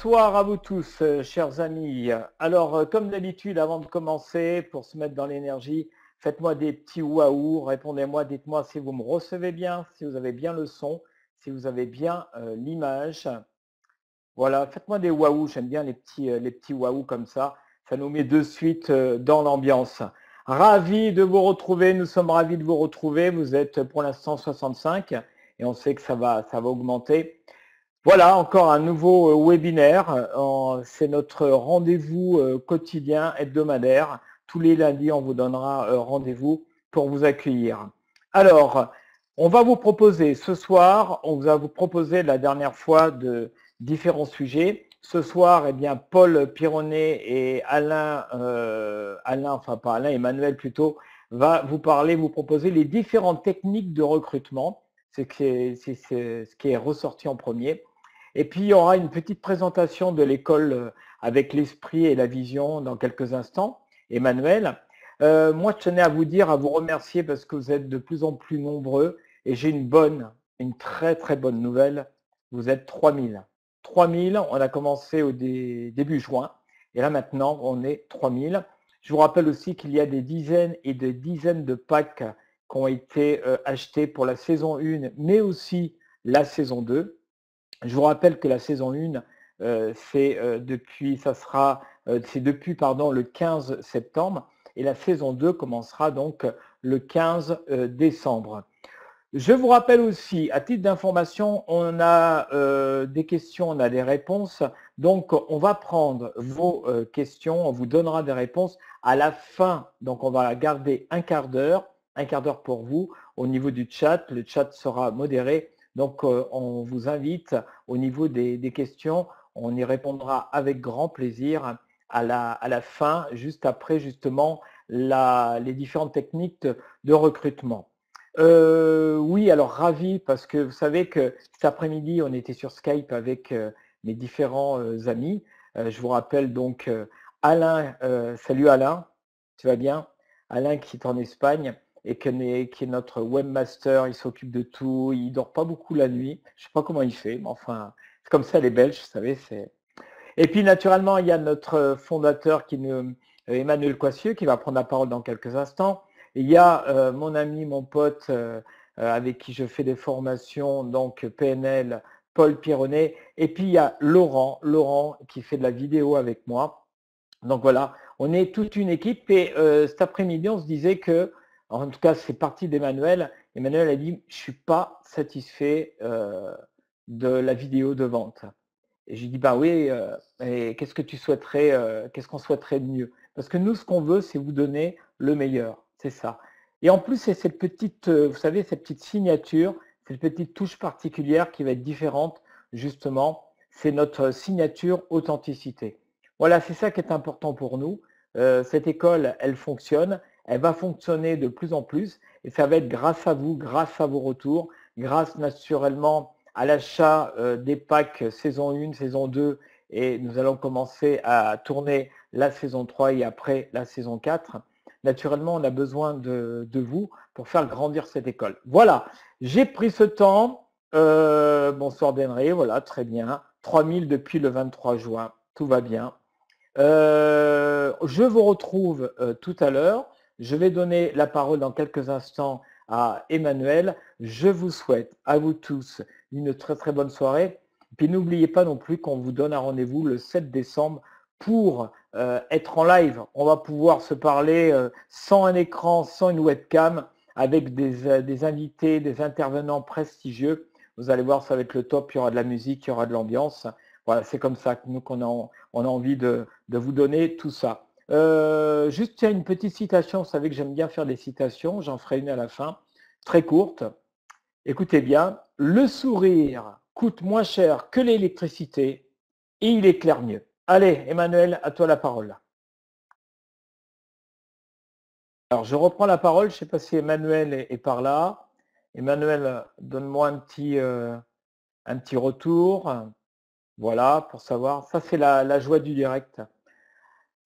Bonsoir à vous tous, chers amis. Alors, comme d'habitude, avant de commencer, pour se mettre dans l'énergie, faites-moi des petits waouh, répondez-moi, dites-moi si vous me recevez bien, si vous avez bien le son, si vous avez bien l'image. Voilà, faites-moi des waouh, j'aime bien les petits waouh comme ça nous met de suite dans l'ambiance. Ravi de vous retrouver, nous sommes ravis de vous retrouver, vous êtes pour l'instant 65 et on sait que ça va augmenter. Voilà, encore un nouveau webinaire. C'est notre rendez-vous quotidien, hebdomadaire. Tous les lundis, on vous donnera rendez-vous pour vous accueillir. Alors, on va vous proposer ce soir, on va vous proposer la dernière fois de différents sujets. Ce soir, eh bien, Paul Pironnet et enfin pas Alain, Emmanuel plutôt, va vous parler, vous proposer les différentes techniques de recrutement. C'est ce qui est ressorti en premier. Et puis, il y aura une petite présentation de l'école avec l'esprit et la vision dans quelques instants. Emmanuel, moi, je tenais à vous dire, à vous remercier parce que vous êtes de plus en plus nombreux et j'ai une très, très bonne nouvelle. Vous êtes 3000. 3000, on a commencé au début juin et là maintenant, on est 3000. Je vous rappelle aussi qu'il y a des dizaines et des dizaines de packs qui ont été achetés pour la saison 1, mais aussi la saison 2. Je vous rappelle que la saison 1, c'est depuis le 15 septembre et la saison 2 commencera donc le 15 décembre. Je vous rappelle aussi, à titre d'information, on a des questions, on a des réponses. Donc, on va prendre vos questions, on vous donnera des réponses à la fin. Donc, on va garder un quart d'heure pour vous au niveau du chat. Le chat sera modéré. Donc, on vous invite au niveau des questions. On y répondra avec grand plaisir à la fin, juste après justement les différentes techniques de recrutement. Oui, alors ravi parce que vous savez que cet après-midi, on était sur Skype avec mes différents amis. Je vous rappelle donc Alain, salut Alain, tu vas bien? Alain qui est en Espagne et qui est notre webmaster, il s'occupe de tout, il dort pas beaucoup la nuit. Je sais pas comment il fait, mais enfin, c'est comme ça les Belges, vous savez. Et puis naturellement, il y a notre fondateur Emmanuel Coissieux qui va prendre la parole dans quelques instants. Il y a mon ami, mon pote avec qui je fais des formations, donc PNL, Paul Pironnet. Et puis il y a Laurent qui fait de la vidéo avec moi. Donc voilà, on est toute une équipe et cet après-midi, on se disait que, en tout cas, c'est parti d'Emmanuel. Emmanuel a dit, je ne suis pas satisfait de la vidéo de vente. Et j'ai dit, bah oui, et qu'est-ce que tu souhaiterais, qu'est-ce qu'on souhaiterait de mieux? Parce que nous, ce qu'on veut, c'est vous donner le meilleur, c'est ça. Et en plus, c'est cette petite, vous savez, cette petite signature, cette petite touche particulière qui va être différente, justement, c'est notre signature authenticité. Voilà, c'est ça qui est important pour nous. Cette école, elle fonctionne, elle va fonctionner de plus en plus, et ça va être grâce à vous, grâce à vos retours, grâce naturellement à l'achat des packs saison 1, saison 2, et nous allons commencer à tourner la saison 3 et après la saison 4. Naturellement, on a besoin de vous pour faire grandir cette école. Voilà, j'ai pris ce temps. Bonsoir Denry, voilà, très bien. 3000 depuis le 23 juin, tout va bien. Je vous retrouve tout à l'heure. Je vais donner la parole dans quelques instants à Emmanuel. Je vous souhaite à vous tous une très très bonne soirée. Puis n'oubliez pas non plus qu'on vous donne un rendez-vous le 7 décembre pour être en live. On va pouvoir se parler sans un écran, sans une webcam, avec des invités, des intervenants prestigieux. Vous allez voir, ça va être le top. Il y aura de la musique, il y aura de l'ambiance. Voilà, c'est comme ça que nous qu'on on a envie de vous donner tout ça. Juste une petite citation, vous savez que j'aime bien faire des citations, j'en ferai une à la fin, très courte. Écoutez bien, le sourire coûte moins cher que l'électricité et il éclaire mieux. Allez, Emmanuel, à toi la parole. Alors, je reprends la parole, je ne sais pas si Emmanuel est par là. Emmanuel, donne-moi un petit retour. Voilà, pour savoir. Ça, c'est la joie du direct.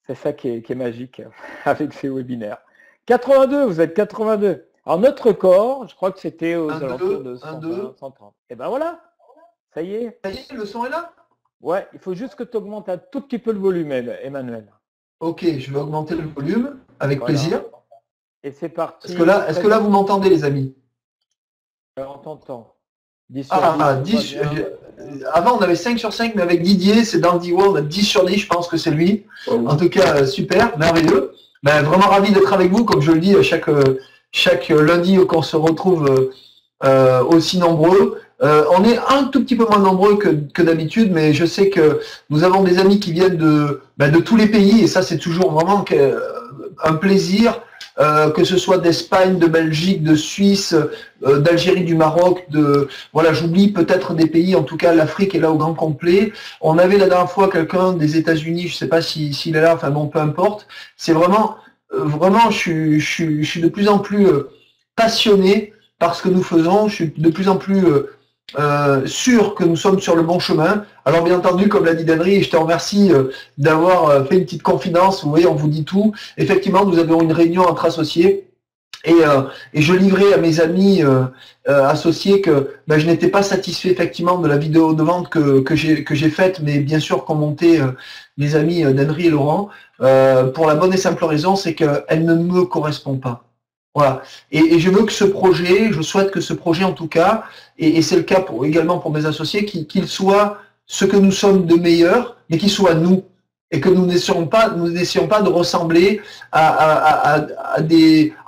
C'est ça qui est magique avec ces webinaires. 82, vous êtes 82. Alors notre corps, je crois que c'était aux alentours de 120, 130. Et ben voilà, ça y est. Ça y est, le son est là? Ouais, il faut juste que tu augmentes un tout petit peu le volume, Emmanuel. Ok, je vais augmenter le volume avec Voilà. plaisir. Et c'est parti. Est-ce que là vous m'entendez les amis? On t'entend. 10 sur 10, Ah, tout va 10, bien. avant on avait 5 sur 5, mais avec Didier, c'est dans le D-Word, on a 10 sur 10, je pense que c'est lui. En tout cas, super, merveilleux. Ben, vraiment ravi d'être avec vous, comme je le dis chaque lundi qu'on se retrouve aussi nombreux. On est un tout petit peu moins nombreux que d'habitude, mais je sais que nous avons des amis qui viennent de tous les pays, et ça c'est toujours vraiment un plaisir. Que ce soit d'Espagne, de Belgique, de Suisse, d'Algérie, du Maroc, voilà, j'oublie peut-être des pays, en tout cas l'Afrique est là au grand complet. On avait la dernière fois quelqu'un des États-Unis, je ne sais pas s'il est là, enfin bon, peu importe. C'est vraiment, je suis de plus en plus passionné par ce que nous faisons. Je suis de plus en plus sûr que nous sommes sur le bon chemin. Alors bien entendu, comme l'a dit Danry, et je te remercie d'avoir fait une petite confidence, vous voyez, on vous dit tout. Effectivement, nous avons une réunion entre associés et je livrais à mes amis associés que ben, je n'étais pas satisfait effectivement de la vidéo de vente que j'ai faite, mais bien sûr qu'ont monté mes amis Danry et Laurent, pour la bonne et simple raison, c'est qu'elle ne me correspond pas. Voilà. Et je veux que ce projet, je souhaite que ce projet en tout cas, et c'est le cas également pour mes associés, qu'il soit ce que nous sommes de meilleur, mais qu'il soit nous. Et que nous n'essayons pas de ressembler à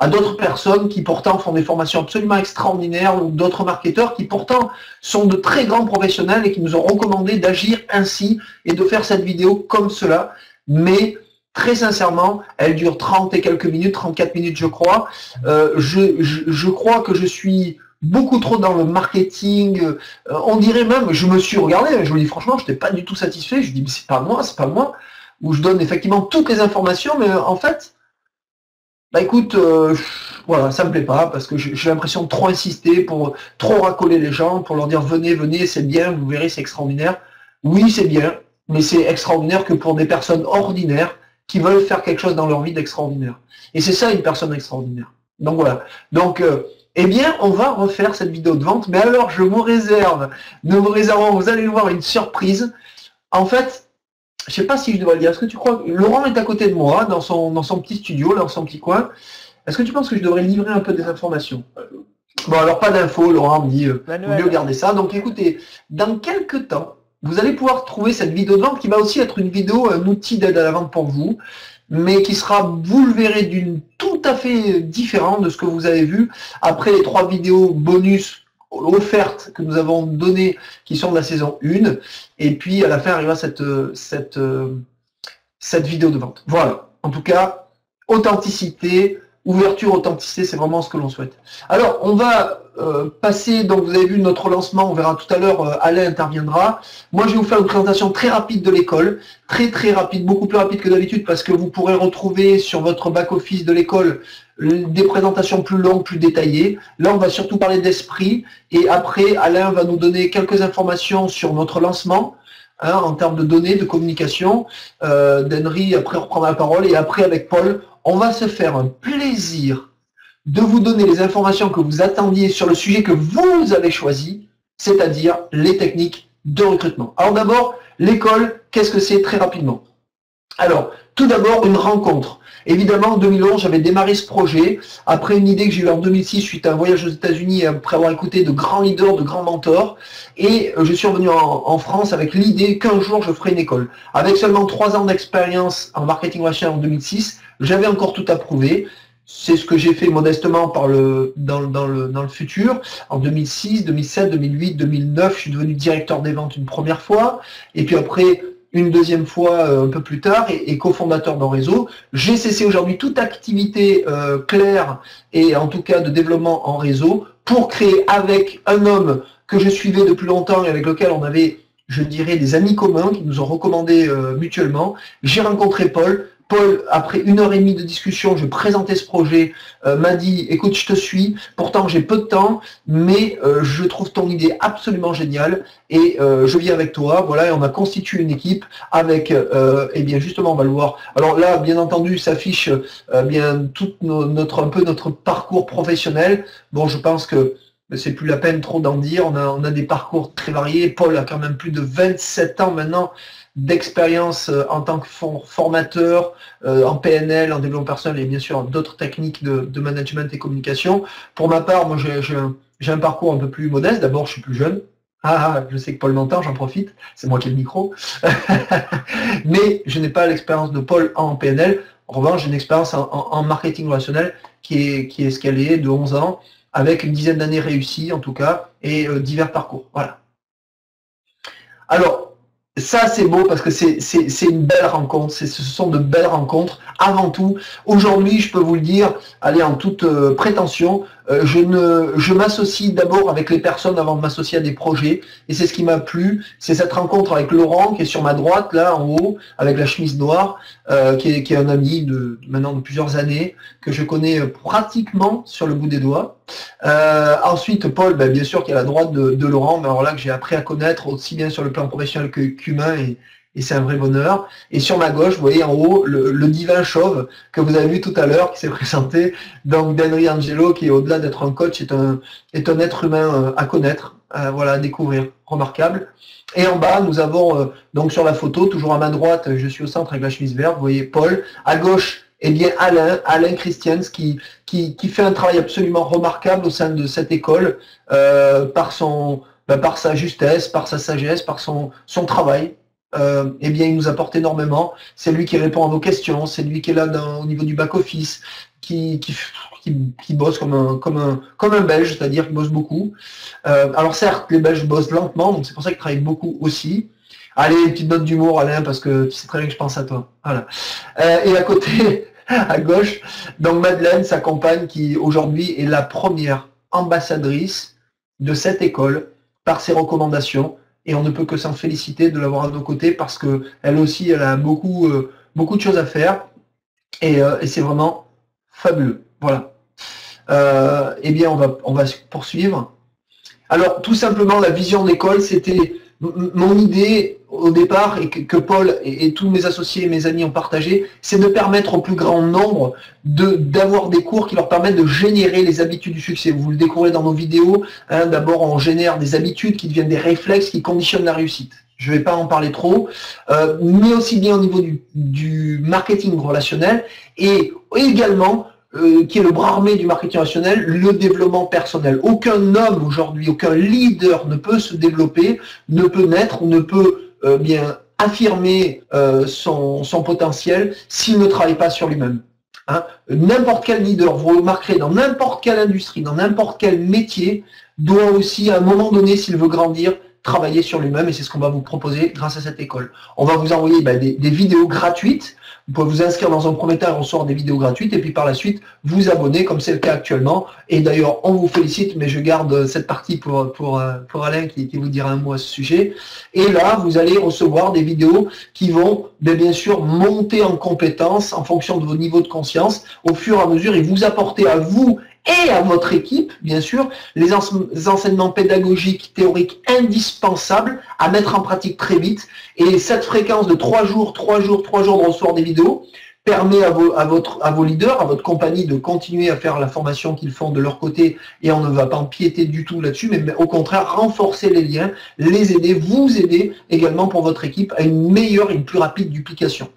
d'autres personnes qui pourtant font des formations absolument extraordinaires, ou d'autres marketeurs qui pourtant sont de très grands professionnels et qui nous ont recommandé d'agir ainsi et de faire cette vidéo comme cela. Mais très sincèrement, elle dure 30 et quelques minutes, 34 minutes je crois. Je crois que je suis beaucoup trop dans le marketing. On dirait même, je me suis regardé, je me dis franchement, je n'étais pas du tout satisfait. Je dis mais c'est pas moi. Où je donne effectivement toutes les informations, mais en fait, bah écoute, voilà, ça me plaît pas parce que j'ai l'impression de trop insister, pour trop racoler les gens, pour leur dire venez, c'est bien, vous verrez, c'est extraordinaire. Oui, c'est bien, mais c'est extraordinaire que pour des personnes ordinaires qui veulent faire quelque chose dans leur vie d'extraordinaire. Et c'est ça une personne extraordinaire. Donc voilà. Donc, eh bien, on va refaire cette vidéo de vente, mais alors je vous réserve, vous allez voir une surprise. En fait, je sais pas si je devrais le dire. Est-ce que tu crois que Laurent est à côté de moi, dans son petit studio, dans son petit coin. Est-ce que tu penses que je devrais livrer un peu des informations? Bon, alors pas d'infos, Laurent me dit, vaut mieux garder ça. Donc écoutez, dans quelques temps, vous allez pouvoir trouver cette vidéo de vente qui va aussi être une vidéo, un outil d'aide à la vente pour vous, mais qui sera, vous le verrez, d'une tout à fait différent de ce que vous avez vu après les 3 vidéos bonus offertes que nous avons données, qui sont de la saison 1, et puis à la fin arrivera cette vidéo de vente. Voilà, en tout cas, authenticité, ouverture, authenticité, c'est vraiment ce que l'on souhaite. Alors, on va passer, donc vous avez vu notre lancement, on verra tout à l'heure, Alain interviendra. Moi, je vais vous faire une présentation très rapide de l'école, très rapide, beaucoup plus rapide que d'habitude, parce que vous pourrez retrouver sur votre back-office de l'école des présentations plus longues, plus détaillées. Là, on va surtout parler d'esprit, et après, Alain va nous donner quelques informations sur notre lancement, en termes de données, de communication. Danry, après, reprendra la parole, et après, avec Paul, on va se faire un plaisir de vous donner les informations que vous attendiez sur le sujet que vous avez choisi, c'est-à-dire les techniques de recrutement. Alors d'abord, l'école, qu'est-ce que c'est très rapidement? Alors, tout d'abord, une rencontre. Évidemment, en 2011, j'avais démarré ce projet après une idée que j'ai eue en 2006 suite à un voyage aux États-Unis et après avoir écouté de grands leaders, de grands mentors. Et je suis revenu en France avec l'idée qu'un jour, je ferai une école. Avec seulement 3 ans d'expérience en marketing relationnel en 2006, j'avais encore tout à prouver. C'est ce que j'ai fait modestement dans le futur. En 2006, 2007, 2008, 2009, je suis devenu directeur des ventes une première fois. Et puis après, une deuxième fois un peu plus tard, et cofondateur d'un réseau. J'ai cessé aujourd'hui toute activité claire et en tout cas de développement en réseau pour créer avec un homme que je suivais depuis longtemps et avec lequel on avait, je dirais, des amis communs qui nous ont recommandé mutuellement. J'ai rencontré Paul. Paul, après 1h30 de discussion, je présentais ce projet, m'a dit « Écoute, je te suis, pourtant j'ai peu de temps, mais je trouve ton idée absolument géniale et je viens avec toi. » Voilà, et on a constitué une équipe avec, et bien justement, on va le voir. Alors là, bien entendu, s'affiche bien tout un peu notre parcours professionnel. Bon, je pense que c'est plus la peine trop d'en dire. On a des parcours très variés. Paul a quand même plus de 27 ans maintenant d'expérience en tant que formateur, en PNL, en développement personnel et bien sûr d'autres techniques de management et communication. Pour ma part, moi j'ai un parcours un peu plus modeste. D'abord, je suis plus jeune. Je sais que Paul m'entend, j'en profite, c'est moi qui ai le micro. Mais je n'ai pas l'expérience de Paul en PNL. En revanche, j'ai une expérience en marketing relationnel qui est ce qu'elle est de 11 ans, avec une dizaine d'années réussies en tout cas, et divers parcours. Voilà. Alors, ça c'est beau parce que c'est une belle rencontre, ce sont de belles rencontres. Avant tout, aujourd'hui, je peux vous le dire, allez, en toute prétention, je m'associe d'abord avec les personnes avant de m'associer à des projets, et c'est ce qui m'a plu, c'est cette rencontre avec Laurent qui est sur ma droite, là en haut, avec la chemise noire, qui est un ami maintenant de plusieurs années, que je connais pratiquement sur le bout des doigts. Ensuite, Paul, bien sûr, qui est à la droite de Laurent, mais alors là que j'ai appris à connaître aussi bien sur le plan professionnel qu'humain, et c'est un vrai bonheur. Et sur ma gauche, vous voyez en haut, le divin chauve que vous avez vu tout à l'heure, qui s'est présenté, donc Denry Angelo, qui au-delà d'être un coach, est un être humain à connaître, voilà, à découvrir, remarquable. Et en bas, nous avons, donc sur la photo, toujours à ma droite, je suis au centre avec la chemise verte, vous voyez Paul, à gauche, bien Alain Christians, qui fait un travail absolument remarquable au sein de cette école, par sa justesse, par sa sagesse, par son travail. Bien, il nous apporte énormément. C'est lui qui répond à nos questions, c'est lui qui est là au niveau du back-office, qui bosse comme un Belge, c'est-à-dire qui bosse beaucoup. Alors certes, les Belges bossent lentement, donc c'est pour ça qu'ils travaillent beaucoup aussi. Allez, une petite note d'humour, Alain, parce que tu sais très bien que je pense à toi. Voilà. Et à côté, à gauche, donc Madeleine, sa compagne, qui aujourd'hui est la première ambassadrice de cette école par ses recommandations. Et on ne peut que s'en féliciter de l'avoir à nos côtés parce que elle aussi, elle a beaucoup de choses à faire. Et c'est vraiment fabuleux. Voilà. Bien, on va poursuivre. Alors, tout simplement, la vision de l'école, c'était mon idée au départ, et que Paul et tous mes associés et mes amis ont partagé, c'est de permettre au plus grand nombre d'avoir des cours qui leur permettent de générer les habitudes du succès. Vous le découvrez dans nos vidéos. D'abord, on génère des habitudes qui deviennent des réflexes qui conditionnent la réussite. Je ne vais pas en parler trop, mais aussi bien au niveau du marketing relationnel et également qui est le bras armé du marketing relationnel, le développement personnel. Aucun homme aujourd'hui, aucun leader ne peut se développer, ne peut naître, ne peut bien affirmer son potentiel s'il ne travaille pas sur lui-même. N'importe quel leader, vous remarquerez, dans n'importe quelle industrie, dans n'importe quel métier, doit aussi, à un moment donné, s'il veut grandir, travailler sur lui-même, et c'est ce qu'on va vous proposer grâce à cette école. On va vous envoyer des vidéos gratuites. Vous pouvez vous inscrire dans un premier temps et recevoir des vidéos gratuites, et puis par la suite, vous abonner, comme c'est le cas actuellement. Et d'ailleurs, on vous félicite, mais je garde cette partie pour Alain qui vous dira un mot à ce sujet. Et là, vous allez recevoir des vidéos qui vont, bien sûr, monter en compétences en fonction de vos niveaux de conscience au fur et à mesure, et vous apporter à vous et à votre équipe, bien sûr, les enseignements pédagogiques, théoriques indispensables à mettre en pratique très vite. Et cette fréquence de 3 jours de recevoir des vidéos permet à vos leaders, à votre compagnie de continuer à faire la formation qu'ils font de leur côté, et on ne va pas empiéter du tout là-dessus, mais au contraire renforcer les liens, les aider, vous aider également pour votre équipe à une meilleure et une plus rapide duplication.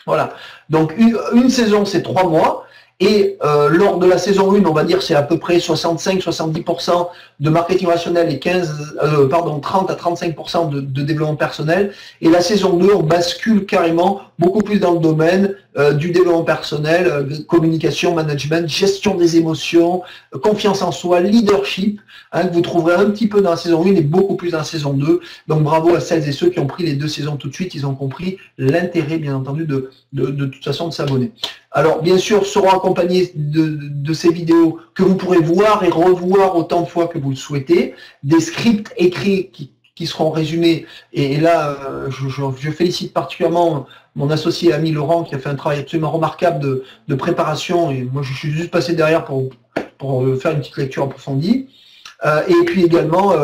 Voilà. Donc une saison, c'est 3 mois. Et lors de la saison 1, on va dire c'est à peu près 65-70% de marketing relationnel et 30 à 35% de développement personnel. Et la saison 2, on bascule carrément beaucoup plus dans le domaine du développement personnel, communication, management, gestion des émotions, confiance en soi, leadership, que vous trouverez un petit peu dans la saison 1 et beaucoup plus dans la saison 2. Donc bravo à celles et ceux qui ont pris les 2 saisons tout de suite. Ils ont compris l'intérêt, bien entendu, de toute façon de s'abonner. Alors, bien sûr, seront accompagnés de ces vidéos que vous pourrez voir et revoir autant de fois que vous le souhaitez, des scripts écrits qui seront résumés. Et là, je félicite particulièrement mon associé ami Laurent qui a fait un travail absolument remarquable de préparation. Et moi, je suis juste passé derrière pour faire une petite lecture approfondie. Et puis également,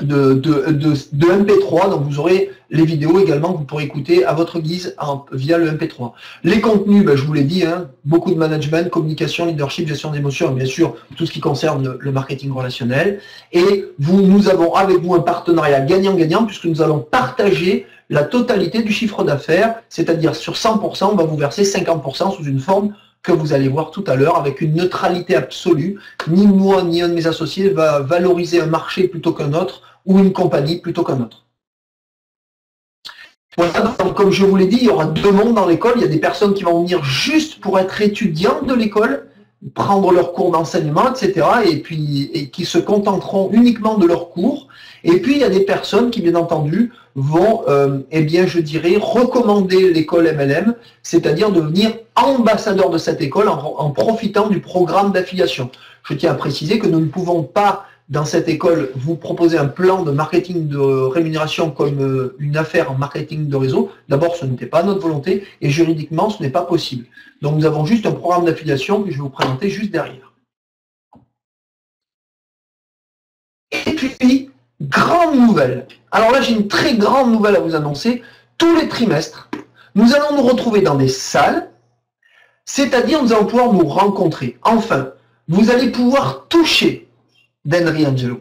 MP3, donc vous aurez les vidéos également que vous pourrez écouter à votre guise via le MP3. Les contenus, je vous l'ai dit, beaucoup de management, communication, leadership, gestion d'émotions, bien sûr, tout ce qui concerne le marketing relationnel. Et nous avons avec vous un partenariat gagnant-gagnant puisque nous allons partager la totalité du chiffre d'affaires, c'est-à-dire sur 100%, on va vous verser 50% sous une forme que vous allez voir tout à l'heure, avec une neutralité absolue. Ni moi, ni un de mes associés va valoriser un marché plutôt qu'un autre, ou une compagnie plutôt qu'un autre. Voilà, donc comme je vous l'ai dit, il y aura deux mondes dans l'école. Il y a des personnes qui vont venir juste pour être étudiantes de l'école, prendre leurs cours d'enseignement, etc. et qui se contenteront uniquement de leurs cours. Et puis, il y a des personnes qui, bien entendu, vont, je dirais, recommander l'école MLM, c'est-à-dire devenir ambassadeur de cette école en profitant du programme d'affiliation. Je tiens à préciser que nous ne pouvons pas, dans cette école, vous proposer un plan de marketing de rémunération comme une affaire en marketing de réseau. D'abord, ce n'était pas notre volonté, et juridiquement, ce n'est pas possible. Donc, nous avons juste un programme d'affiliation que je vais vous présenter juste derrière. Et puis, grande nouvelle. Alors là, j'ai une très grande nouvelle à vous annoncer. Tous les trimestres, nous allons nous retrouver dans des salles, c'est-à-dire nous allons pouvoir nous rencontrer. Enfin, vous allez pouvoir toucher d'Henry Angelo.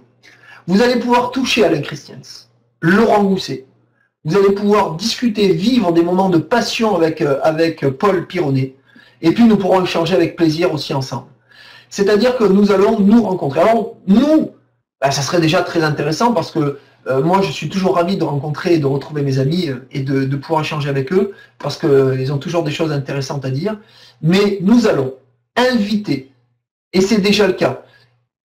Vous allez pouvoir toucher Alain Christians, Laurent Gousset. Vous allez pouvoir discuter, vivre des moments de passion avec Paul Pironnet. Et puis, nous pourrons échanger avec plaisir aussi ensemble. C'est-à-dire que nous allons nous rencontrer. Alors, nous, ça serait déjà très intéressant parce que moi, je suis toujours ravi de rencontrer et de retrouver mes amis et de pouvoir échanger avec eux parce qu'ils ont toujours des choses intéressantes à dire. Mais nous allons inviter, et c'est déjà le cas,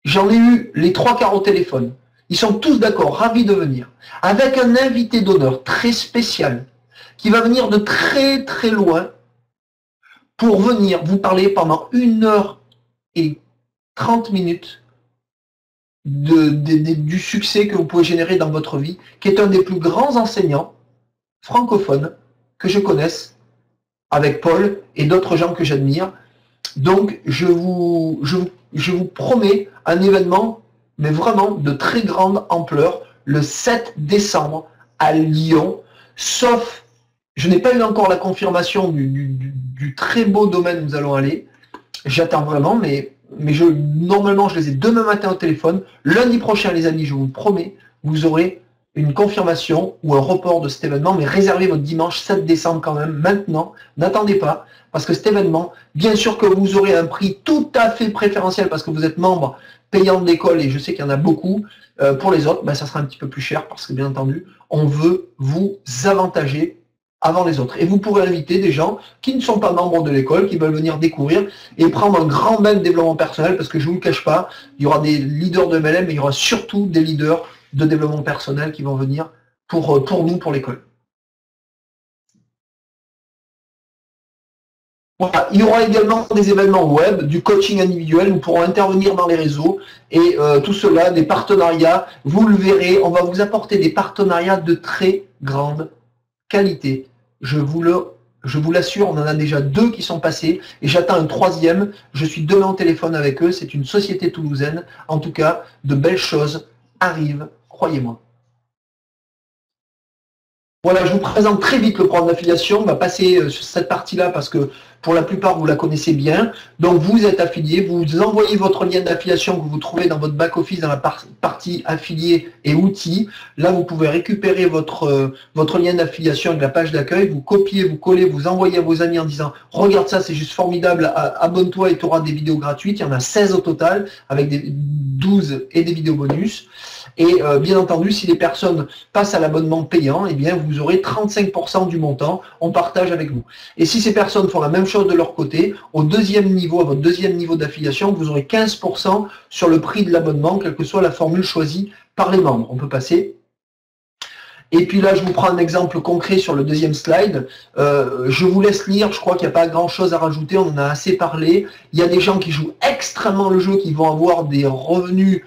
j'en ai eu les 3/4 au téléphone, ils sont tous d'accord, ravis de venir, avec un invité d'honneur très spécial qui va venir de très très loin pour venir vous parler pendant 1h30 du succès que vous pouvez générer dans votre vie, qui est un des plus grands enseignants francophones que je connaisse, avec Paul et d'autres gens que j'admire. Donc, je vous promets un événement, mais vraiment de très grande ampleur, le 7 décembre à Lyon, sauf, je n'ai pas eu encore la confirmation du très beau domaine où nous allons aller. J'attends vraiment, mais normalement, je les ai demain matin au téléphone. Lundi prochain, les amis, je vous promets, vous aurez une confirmation ou un report de cet événement, mais réservez votre dimanche 7 décembre quand même, maintenant. N'attendez pas, parce que cet événement, bien sûr que vous aurez un prix tout à fait préférentiel, parce que vous êtes membre payant de l'école, et je sais qu'il y en a beaucoup. Pour les autres, ça sera un petit peu plus cher, parce que bien entendu, on veut vous avantager avant les autres. Et vous pourrez inviter des gens qui ne sont pas membres de l'école, qui veulent venir découvrir et prendre un grand bain de développement personnel, parce que je ne vous le cache pas, il y aura des leaders de MLM, mais il y aura surtout des leaders de développement personnel qui vont venir pour nous, pour l'école. Voilà. Il y aura également des événements web, du coaching individuel, nous pourrons intervenir dans les réseaux et tout cela, des partenariats, vous le verrez, on va vous apporter des partenariats de très grande qualité. Je vous l'assure, on en a déjà 2 qui sont passés et j'attends un 3e. Je suis demain au téléphone avec eux. C'est une société toulousaine. En tout cas, de belles choses arrivent, croyez-moi. Voilà, je vous présente très vite le programme d'affiliation. On va passer sur cette partie-là parce que pour la plupart, vous la connaissez bien. Donc, vous êtes affilié, vous envoyez votre lien d'affiliation que vous trouvez dans votre back-office dans la partie affiliés et outils. Là, vous pouvez récupérer votre lien d'affiliation avec la page d'accueil. Vous copiez, vous collez, vous envoyez à vos amis en disant « Regarde ça, c'est juste formidable, abonne-toi et tu auras des vidéos gratuites. » Il y en a 16 au total avec des 12 et des vidéos bonus. Et bien entendu, si les personnes passent à l'abonnement payant, eh bien, vous aurez 35% du montant, on partage avec vous. Et si ces personnes font la même chose de leur côté, au deuxième niveau, à votre deuxième niveau d'affiliation, vous aurez 15% sur le prix de l'abonnement, quelle que soit la formule choisie par les membres. On peut passer. Et puis là, je vous prends un exemple concret sur le deuxième slide. Je vous laisse lire, je crois qu'il n'y a pas grand-chose à rajouter, on en a assez parlé. Il y a des gens qui jouent extrêmement le jeu, qui vont avoir des revenus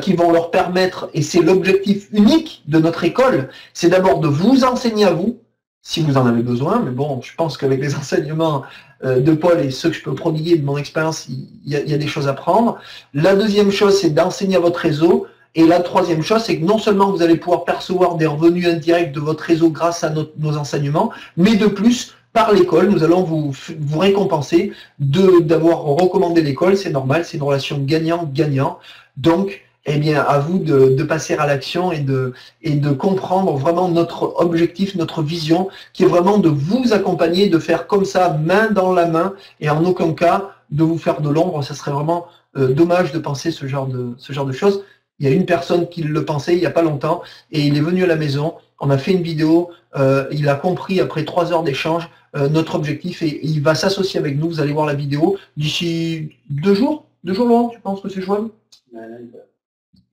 qui vont leur permettre, et c'est l'objectif unique de notre école, c'est d'abord de vous enseigner à vous, si vous en avez besoin, mais bon, je pense qu'avec les enseignements de Paul et ceux que je peux prodiguer de mon expérience, il y a des choses à prendre. La deuxième chose, c'est d'enseigner à votre réseau. Et la troisième chose, c'est que non seulement vous allez pouvoir percevoir des revenus indirects de votre réseau grâce à nos enseignements, mais de plus, par l'école, nous allons vous récompenser d'avoir recommandé l'école. C'est normal, c'est une relation gagnant-gagnant. Donc, eh bien, à vous de passer à l'action et de comprendre vraiment notre objectif, notre vision, qui est vraiment de vous accompagner, de faire comme ça, main dans la main, et en aucun cas de vous faire de l'ombre. Ça serait vraiment dommage de penser ce genre de choses. Il y a une personne qui le pensait il n'y a pas longtemps, et il est venu à la maison, on a fait une vidéo, il a compris après 3 heures d'échange notre objectif, et il va s'associer avec nous. Vous allez voir la vidéo d'ici 2 jours. 2 jours, Laurent, tu penses que c'est jouable?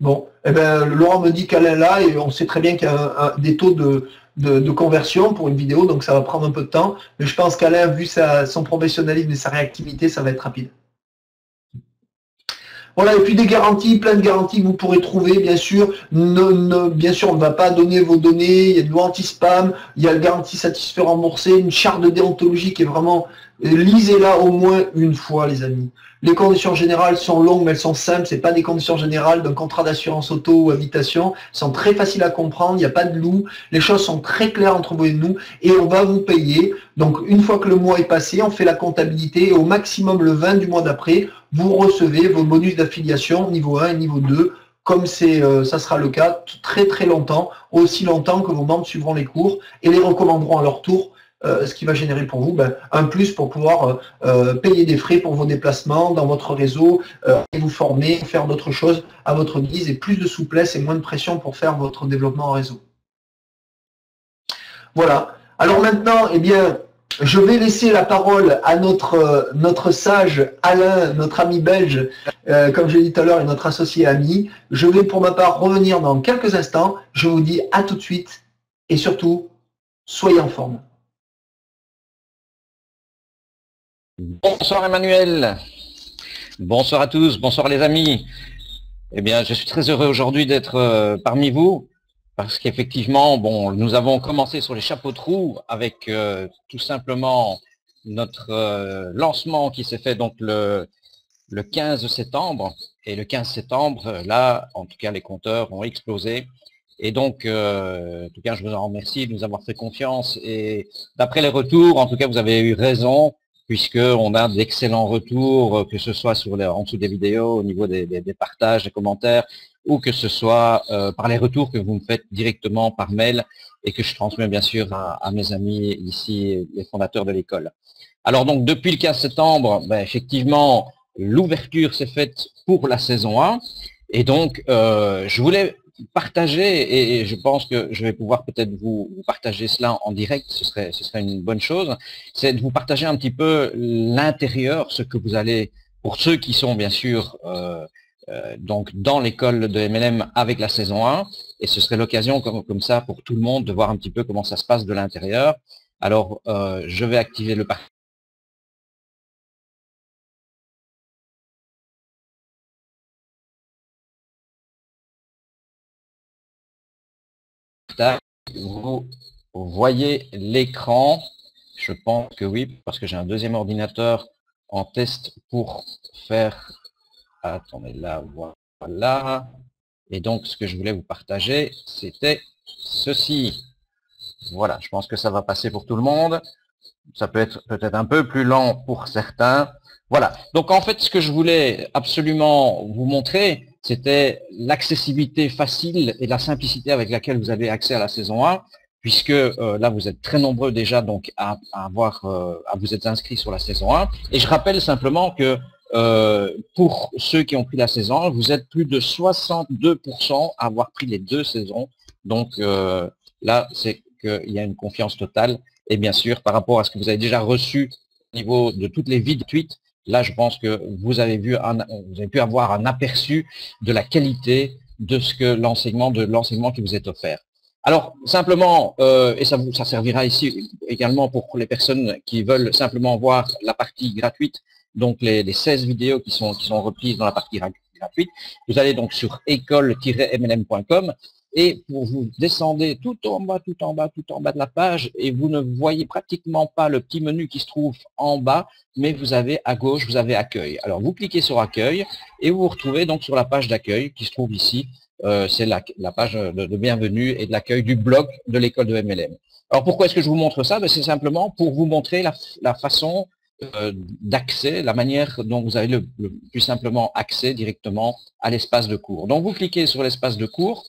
Bon, eh ben, Laurent me dit qu'Alain là, et on sait très bien qu'il y a des taux de conversion pour une vidéo, donc ça va prendre un peu de temps. Mais je pense qu'Alain, vu son professionnalisme et sa réactivité, ça va être rapide. Voilà, et puis des garanties, plein de garanties que vous pourrez trouver, bien sûr. Bien sûr, on ne va pas donner vos données, il y a une loi anti-spam, il y a le garantie satisfait remboursé, une charte de déontologie qui est vraiment... Lisez-la au moins une fois, les amis. Les conditions générales sont longues, mais elles sont simples. C'est pas des conditions générales d'un contrat d'assurance auto ou habitation. Elles sont très faciles à comprendre. Il n'y a pas de loup. Les choses sont très claires entre vous et nous. Et on va vous payer. Donc, une fois que le mois est passé, on fait la comptabilité. Et au maximum, le 20 du mois d'après, vous recevez vos bonus d'affiliation niveau 1 et niveau 2. Comme ça sera le cas très très longtemps, aussi longtemps que vos membres suivront les cours et les recommanderont à leur tour. Ce qui va générer pour vous un plus pour pouvoir payer des frais pour vos déplacements dans votre réseau et vous former, faire d'autres choses à votre guise et plus de souplesse et moins de pression pour faire votre développement en réseau. Voilà. Alors maintenant, eh bien, je vais laisser la parole à notre sage Alain, notre ami belge, comme je l'ai dit tout à l'heure, et notre associé ami. Je vais pour ma part revenir dans quelques instants. Je vous dis à tout de suite et surtout, soyez en forme. Bonsoir Emmanuel, bonsoir à tous, bonsoir les amis. Eh bien, je suis très heureux aujourd'hui d'être parmi vous parce qu'effectivement, bon, nous avons commencé sur les chapeaux de roue avec tout simplement notre lancement qui s'est fait donc le 15 septembre. Et le 15 septembre, là, en tout cas, les compteurs ont explosé. Et donc, en tout cas, je vous en remercie de nous avoir fait confiance. Et d'après les retours, en tout cas, vous avez eu raison, puisqu'on a d'excellents retours, que ce soit en dessous des vidéos, au niveau des partages, des commentaires, ou que ce soit par les retours que vous me faites directement par mail et que je transmets bien sûr à mes amis ici, les fondateurs de l'école. Alors donc, depuis le 15 septembre, effectivement, l'ouverture s'est faite pour la saison 1, et donc je voulais partager, et je pense que je vais pouvoir peut-être vous partager cela en direct, ce serait une bonne chose, c'est de vous partager un petit peu l'intérieur, ce que vous allez, pour ceux qui sont bien sûr donc dans l'école de MLM avec la saison 1, et ce serait l'occasion comme ça pour tout le monde de voir un petit peu comment ça se passe de l'intérieur. Alors je vais activer le partage. Vous voyez l'écran? Je pense que oui, parce que j'ai un deuxième ordinateur en test pour faire... Attendez, là, voilà. Et donc, ce que je voulais vous partager, c'était ceci. Voilà, je pense que ça va passer pour tout le monde. Ça peut être peut-être un peu plus lent pour certains. Voilà. Donc, en fait, ce que je voulais absolument vous montrer, c'était l'accessibilité facile et la simplicité avec laquelle vous avez accès à la saison 1, puisque là, vous êtes très nombreux déjà donc à vous être inscrits sur la saison 1. Et je rappelle simplement que pour ceux qui ont pris la saison 1, vous êtes plus de 62% à avoir pris les 2 saisons. Donc là, c'est qu'il y a une confiance totale. Et bien sûr, par rapport à ce que vous avez déjà reçu au niveau de toutes les vies de tweets, là, je pense que vous avez pu avoir un aperçu de la qualité de ce que l'enseignement qui vous est offert. Alors, simplement, et ça servira ici également pour les personnes qui veulent simplement voir la partie gratuite, donc les 16 vidéos qui sont reprises dans la partie gratuite. Vous allez donc sur école-mlm.com et vous descendez tout en bas de la page et vous ne voyez pratiquement pas le petit menu qui se trouve en bas, mais vous avez à gauche, vous avez accueil. Alors vous cliquez sur accueil et vous vous retrouvez donc sur la page d'accueil qui se trouve ici c'est la page de bienvenue et de l'accueil du blog de l'école de MLM. Alors pourquoi est-ce que je vous montre ça? C'est simplement pour vous montrer la façon d'accès, la manière dont vous avez le plus simplement accès directement à l'espace de cours. Donc vous cliquez sur l'espace de cours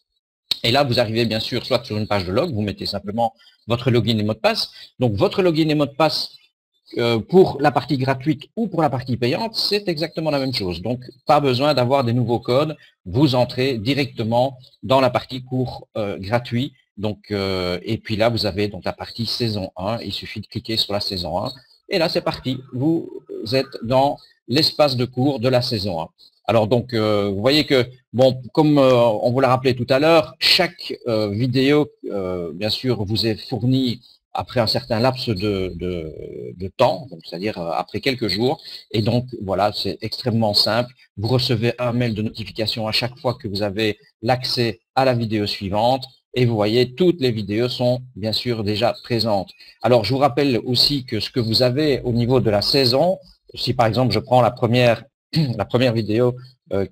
et là vous arrivez bien sûr soit sur une page de log, vous mettez simplement votre login et mot de passe. Donc votre login et mot de passe pour la partie gratuite ou pour la partie payante, c'est exactement la même chose. Donc, pas besoin d'avoir des nouveaux codes. Vous entrez directement dans la partie cours gratuit. Donc, et puis là, vous avez donc la partie saison 1. Il suffit de cliquer sur la saison 1. Et là, c'est parti. Vous êtes dans l'espace de cours de la saison 1. Alors donc, vous voyez que, bon, comme on vous l'a rappelé tout à l'heure, chaque vidéo, bien sûr, vous est fournie après un certain laps de temps, c'est-à-dire après quelques jours. Et donc, voilà, c'est extrêmement simple. Vous recevez un mail de notification à chaque fois que vous avez l'accès à la vidéo suivante. Et vous voyez, toutes les vidéos sont bien sûr déjà présentes. Alors, je vous rappelle aussi que ce que vous avez au niveau de la saison, si par exemple, je prends la première vidéo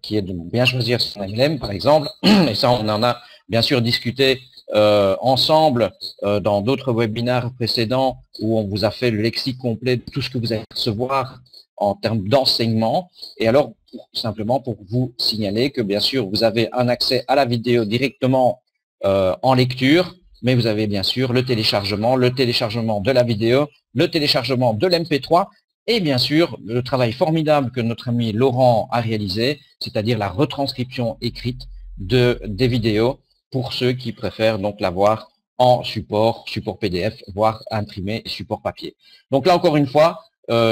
qui est de bien choisir son MLM, par exemple, et ça, on en a bien sûr discuté ensemble dans d'autres webinaires précédents où on vous a fait le lexique complet de tout ce que vous allez recevoir en termes d'enseignement. Et alors, simplement pour vous signaler que bien sûr, vous avez un accès à la vidéo directement en lecture, mais vous avez bien sûr le téléchargement de la vidéo, le téléchargement de l'MP3 et bien sûr le travail formidable que notre ami Laurent a réalisé, c'est-à-dire la retranscription écrite des vidéos pour ceux qui préfèrent donc l'avoir en support PDF, voire imprimé et support papier. Donc là, encore une fois,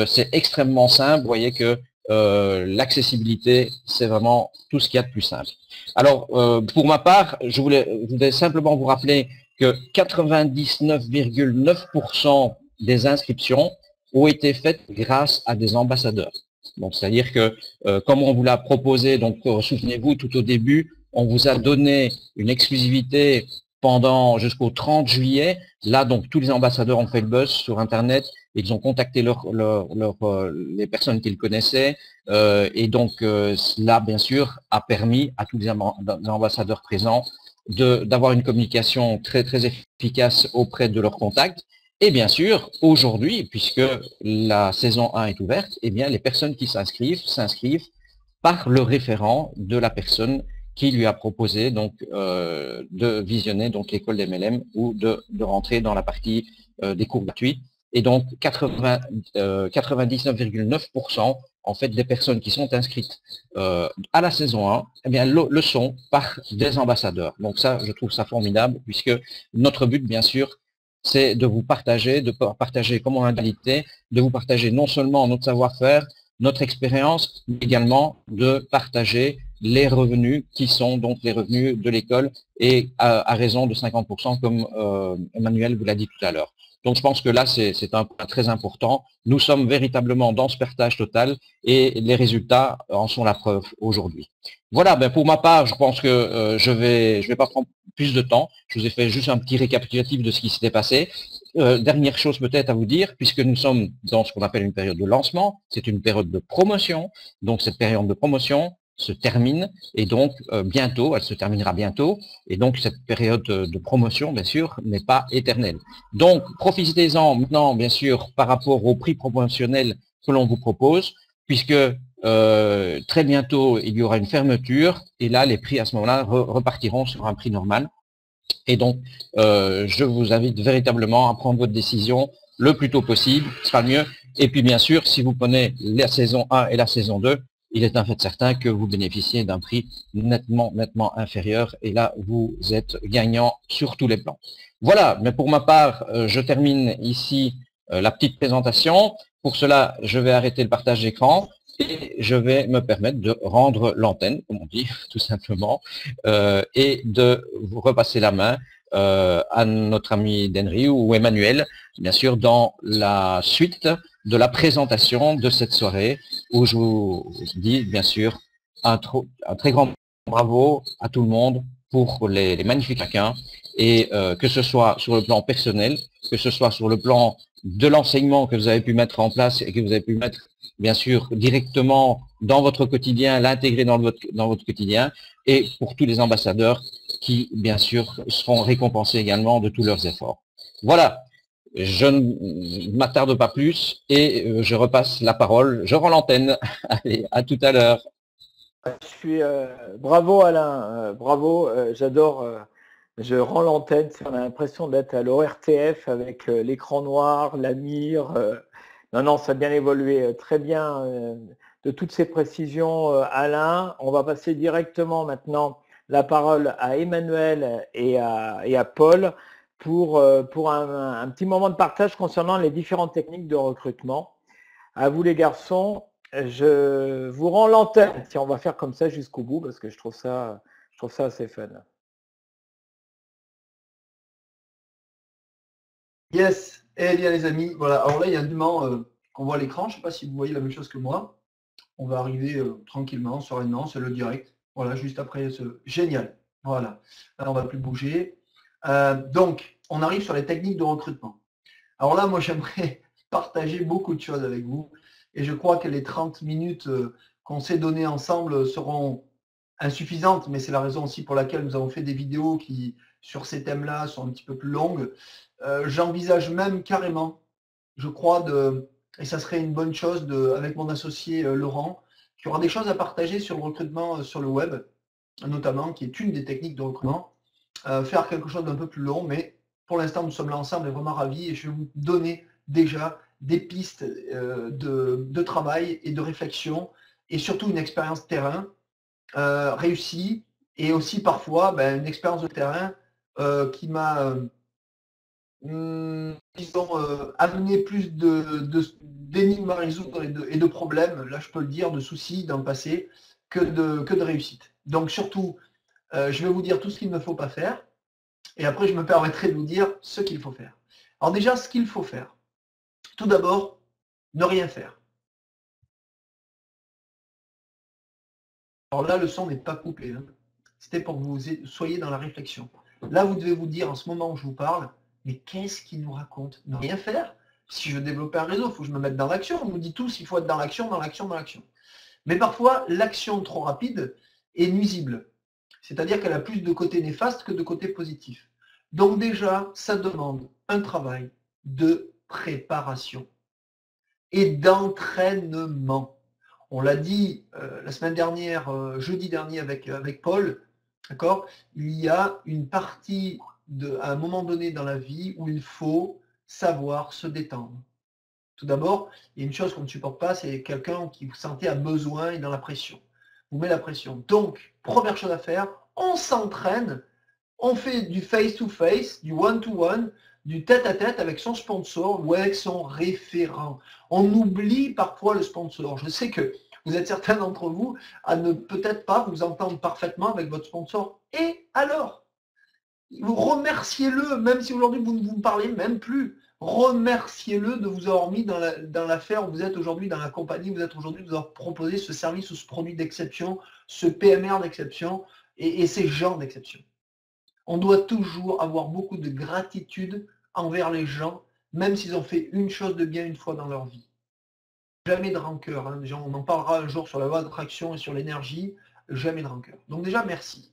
c'est extrêmement simple. Vous voyez que l'accessibilité, c'est vraiment tout ce qu'il y a de plus simple. Alors, pour ma part, je voulais simplement vous rappeler que 99,9% des inscriptions ont été faites grâce à des ambassadeurs. Donc, c'est-à-dire que, comme on vous l'a proposé, donc souvenez-vous, tout au début, on vous a donné une exclusivité jusqu'au 30 juillet. Là, donc, tous les ambassadeurs ont fait le buzz sur Internet. Ils ont contacté les personnes qu'ils connaissaient. Et donc, cela, bien sûr, a permis à tous les ambassadeurs présents d'avoir une communication très, très efficace auprès de leurs contacts. Et bien sûr, aujourd'hui, puisque la saison 1 est ouverte, eh bien, les personnes qui s'inscrivent par le référent de la personne qui lui a proposé donc de visionner donc l'école d'MLM ou de rentrer dans la partie des cours gratuits. Et donc 99,9% en fait des personnes qui sont inscrites à la saison 1, eh bien le sont par des ambassadeurs. Donc ça, je trouve ça formidable puisque notre but, bien sûr, c'est de vous partager, comme on a dit, de vous partager non seulement notre savoir-faire, notre expérience, mais également de partager les revenus qui sont donc les revenus de l'école et à raison de 50% comme Emmanuel vous l'a dit tout à l'heure. Donc je pense que là c'est un point très important. Nous sommes véritablement dans ce partage total et les résultats en sont la preuve aujourd'hui. Voilà, ben pour ma part, je pense que je vais pas prendre plus de temps. Je vous ai fait juste un petit récapitulatif de ce qui s'était passé. Dernière chose peut-être à vous dire, puisque nous sommes dans ce qu'on appelle une période de lancement, c'est une période de promotion. Donc cette période de promotion se termine et donc bientôt, elle se terminera bientôt. Et donc cette période de promotion, bien sûr, n'est pas éternelle. Donc profitez-en maintenant, bien sûr, par rapport au prix promotionnel que l'on vous propose, puisque très bientôt, il y aura une fermeture et là, les prix à ce moment-là repartiront sur un prix normal. Et donc, je vous invite véritablement à prendre votre décision le plus tôt possible, ce sera mieux. Et puis, bien sûr, si vous prenez la saison 1 et la saison 2, il est un fait certain que vous bénéficiez d'un prix nettement inférieur. Et là, vous êtes gagnant sur tous les plans. Voilà, mais pour ma part, je termine ici la petite présentation. Pour cela, je vais arrêter le partage d'écran. Et je vais me permettre de rendre l'antenne, comme on dit, tout simplement, et de vous repasser la main à notre ami Denry ou Emmanuel, bien sûr, dans la suite de la présentation de cette soirée, où je vous dis, bien sûr, un très grand bravo à tout le monde pour les magnifiques requins, et que ce soit sur le plan personnel, que ce soit sur le plan de l'enseignement que vous avez pu mettre en place et que vous avez pu mettre, bien sûr, directement dans votre quotidien, l'intégrer dans votre quotidien, et pour tous les ambassadeurs qui, bien sûr, seront récompensés également de tous leurs efforts. Voilà, je ne m'attarde pas plus et je repasse la parole, je rends l'antenne. Allez, à tout à l'heure. Bravo Alain, bravo, j'adore, je rends l'antenne, on a l'impression d'être à l'ORTF avec l'écran noir, la mire. Non, ça a bien évolué, très bien, de toutes ces précisions, Alain. On va passer directement maintenant la parole à Emmanuel et à Paul pour un petit moment de partage concernant les différentes techniques de recrutement. À vous les garçons, je vous rends l'antenne. Si on va faire comme ça jusqu'au bout parce que je trouve ça assez fun. Yes, eh bien les amis, voilà. Alors là, il y a un moment qu'on voit à l'écran. Je ne sais pas si vous voyez la même chose que moi. On va arriver tranquillement, sereinement, c'est le direct. Voilà, juste après ce génial. Voilà. Là, on ne va plus bouger. Donc, on arrive sur les techniques de recrutement. Alors là, moi, j'aimerais partager beaucoup de choses avec vous. Et je crois que les 30 minutes qu'on s'est données ensemble seront insuffisantes, mais c'est la raison aussi pour laquelle nous avons fait des vidéos qui, sur ces thèmes-là, sont un petit peu plus longues. J'envisage même carrément, je crois, et ça serait une bonne chose avec mon associé Laurent, qui aura des choses à partager sur le recrutement sur le web, notamment, qui est une des techniques de recrutement, faire quelque chose d'un peu plus long, mais pour l'instant, nous sommes là ensemble et vraiment ravis, et je vais vous donner déjà des pistes de travail et de réflexion, et surtout une expérience terrain réussie, et aussi parfois une expérience de terrain qui m'a amené plus d'énigmes à résoudre et de problèmes, là je peux le dire, de soucis dans le passé, que de réussite. Donc surtout, je vais vous dire tout ce qu'il ne faut pas faire, et après je me permettrai de vous dire ce qu'il faut faire. Alors déjà, ce qu'il faut faire. Tout d'abord, ne rien faire. Alors là, le son n'est pas coupé. Hein. C'était pour que vous soyez dans la réflexion. Là, vous devez vous dire, en ce moment où je vous parle, mais qu'est-ce qu'il nous raconte? Ne rien faire. Si je veux développer un réseau, il faut que je me mette dans l'action. On nous dit tous, il faut être dans l'action, dans l'action, dans l'action. Mais parfois, l'action trop rapide est nuisible. C'est-à-dire qu'elle a plus de côté néfaste que de côté positif. Donc déjà, ça demande un travail de préparation et d'entraînement. On l'a dit la semaine dernière, jeudi dernier avec Paul, d'accord? Il y a une partie à un moment donné dans la vie où il faut savoir se détendre. Tout d'abord, il y a une chose qu'on ne supporte pas, c'est quelqu'un qui vous sentez à besoin et dans la pression. Vous met la pression. Donc, première chose à faire, on s'entraîne, on fait du face-to-face, du one-to-one, du tête-à-tête avec son sponsor ou avec son référent. On oublie parfois le sponsor. Je sais que vous êtes certains d'entre vous à ne peut-être pas vous entendre parfaitement avec votre sponsor. Et alors, vous remerciez-le, même si aujourd'hui vous ne vous parlez même plus. Remerciez-le de vous avoir mis dans l'affaire où vous êtes aujourd'hui, dans la compagnie où vous êtes aujourd'hui, de vous avoir proposé ce service ou ce produit d'exception, ce PMR d'exception et ces gens d'exception. On doit toujours avoir beaucoup de gratitude envers les gens, même s'ils ont fait une chose de bien une fois dans leur vie. Jamais de rancœur. Hein. On en parlera un jour sur la loi d'attraction et sur l'énergie. Jamais de rancœur. Donc déjà, merci.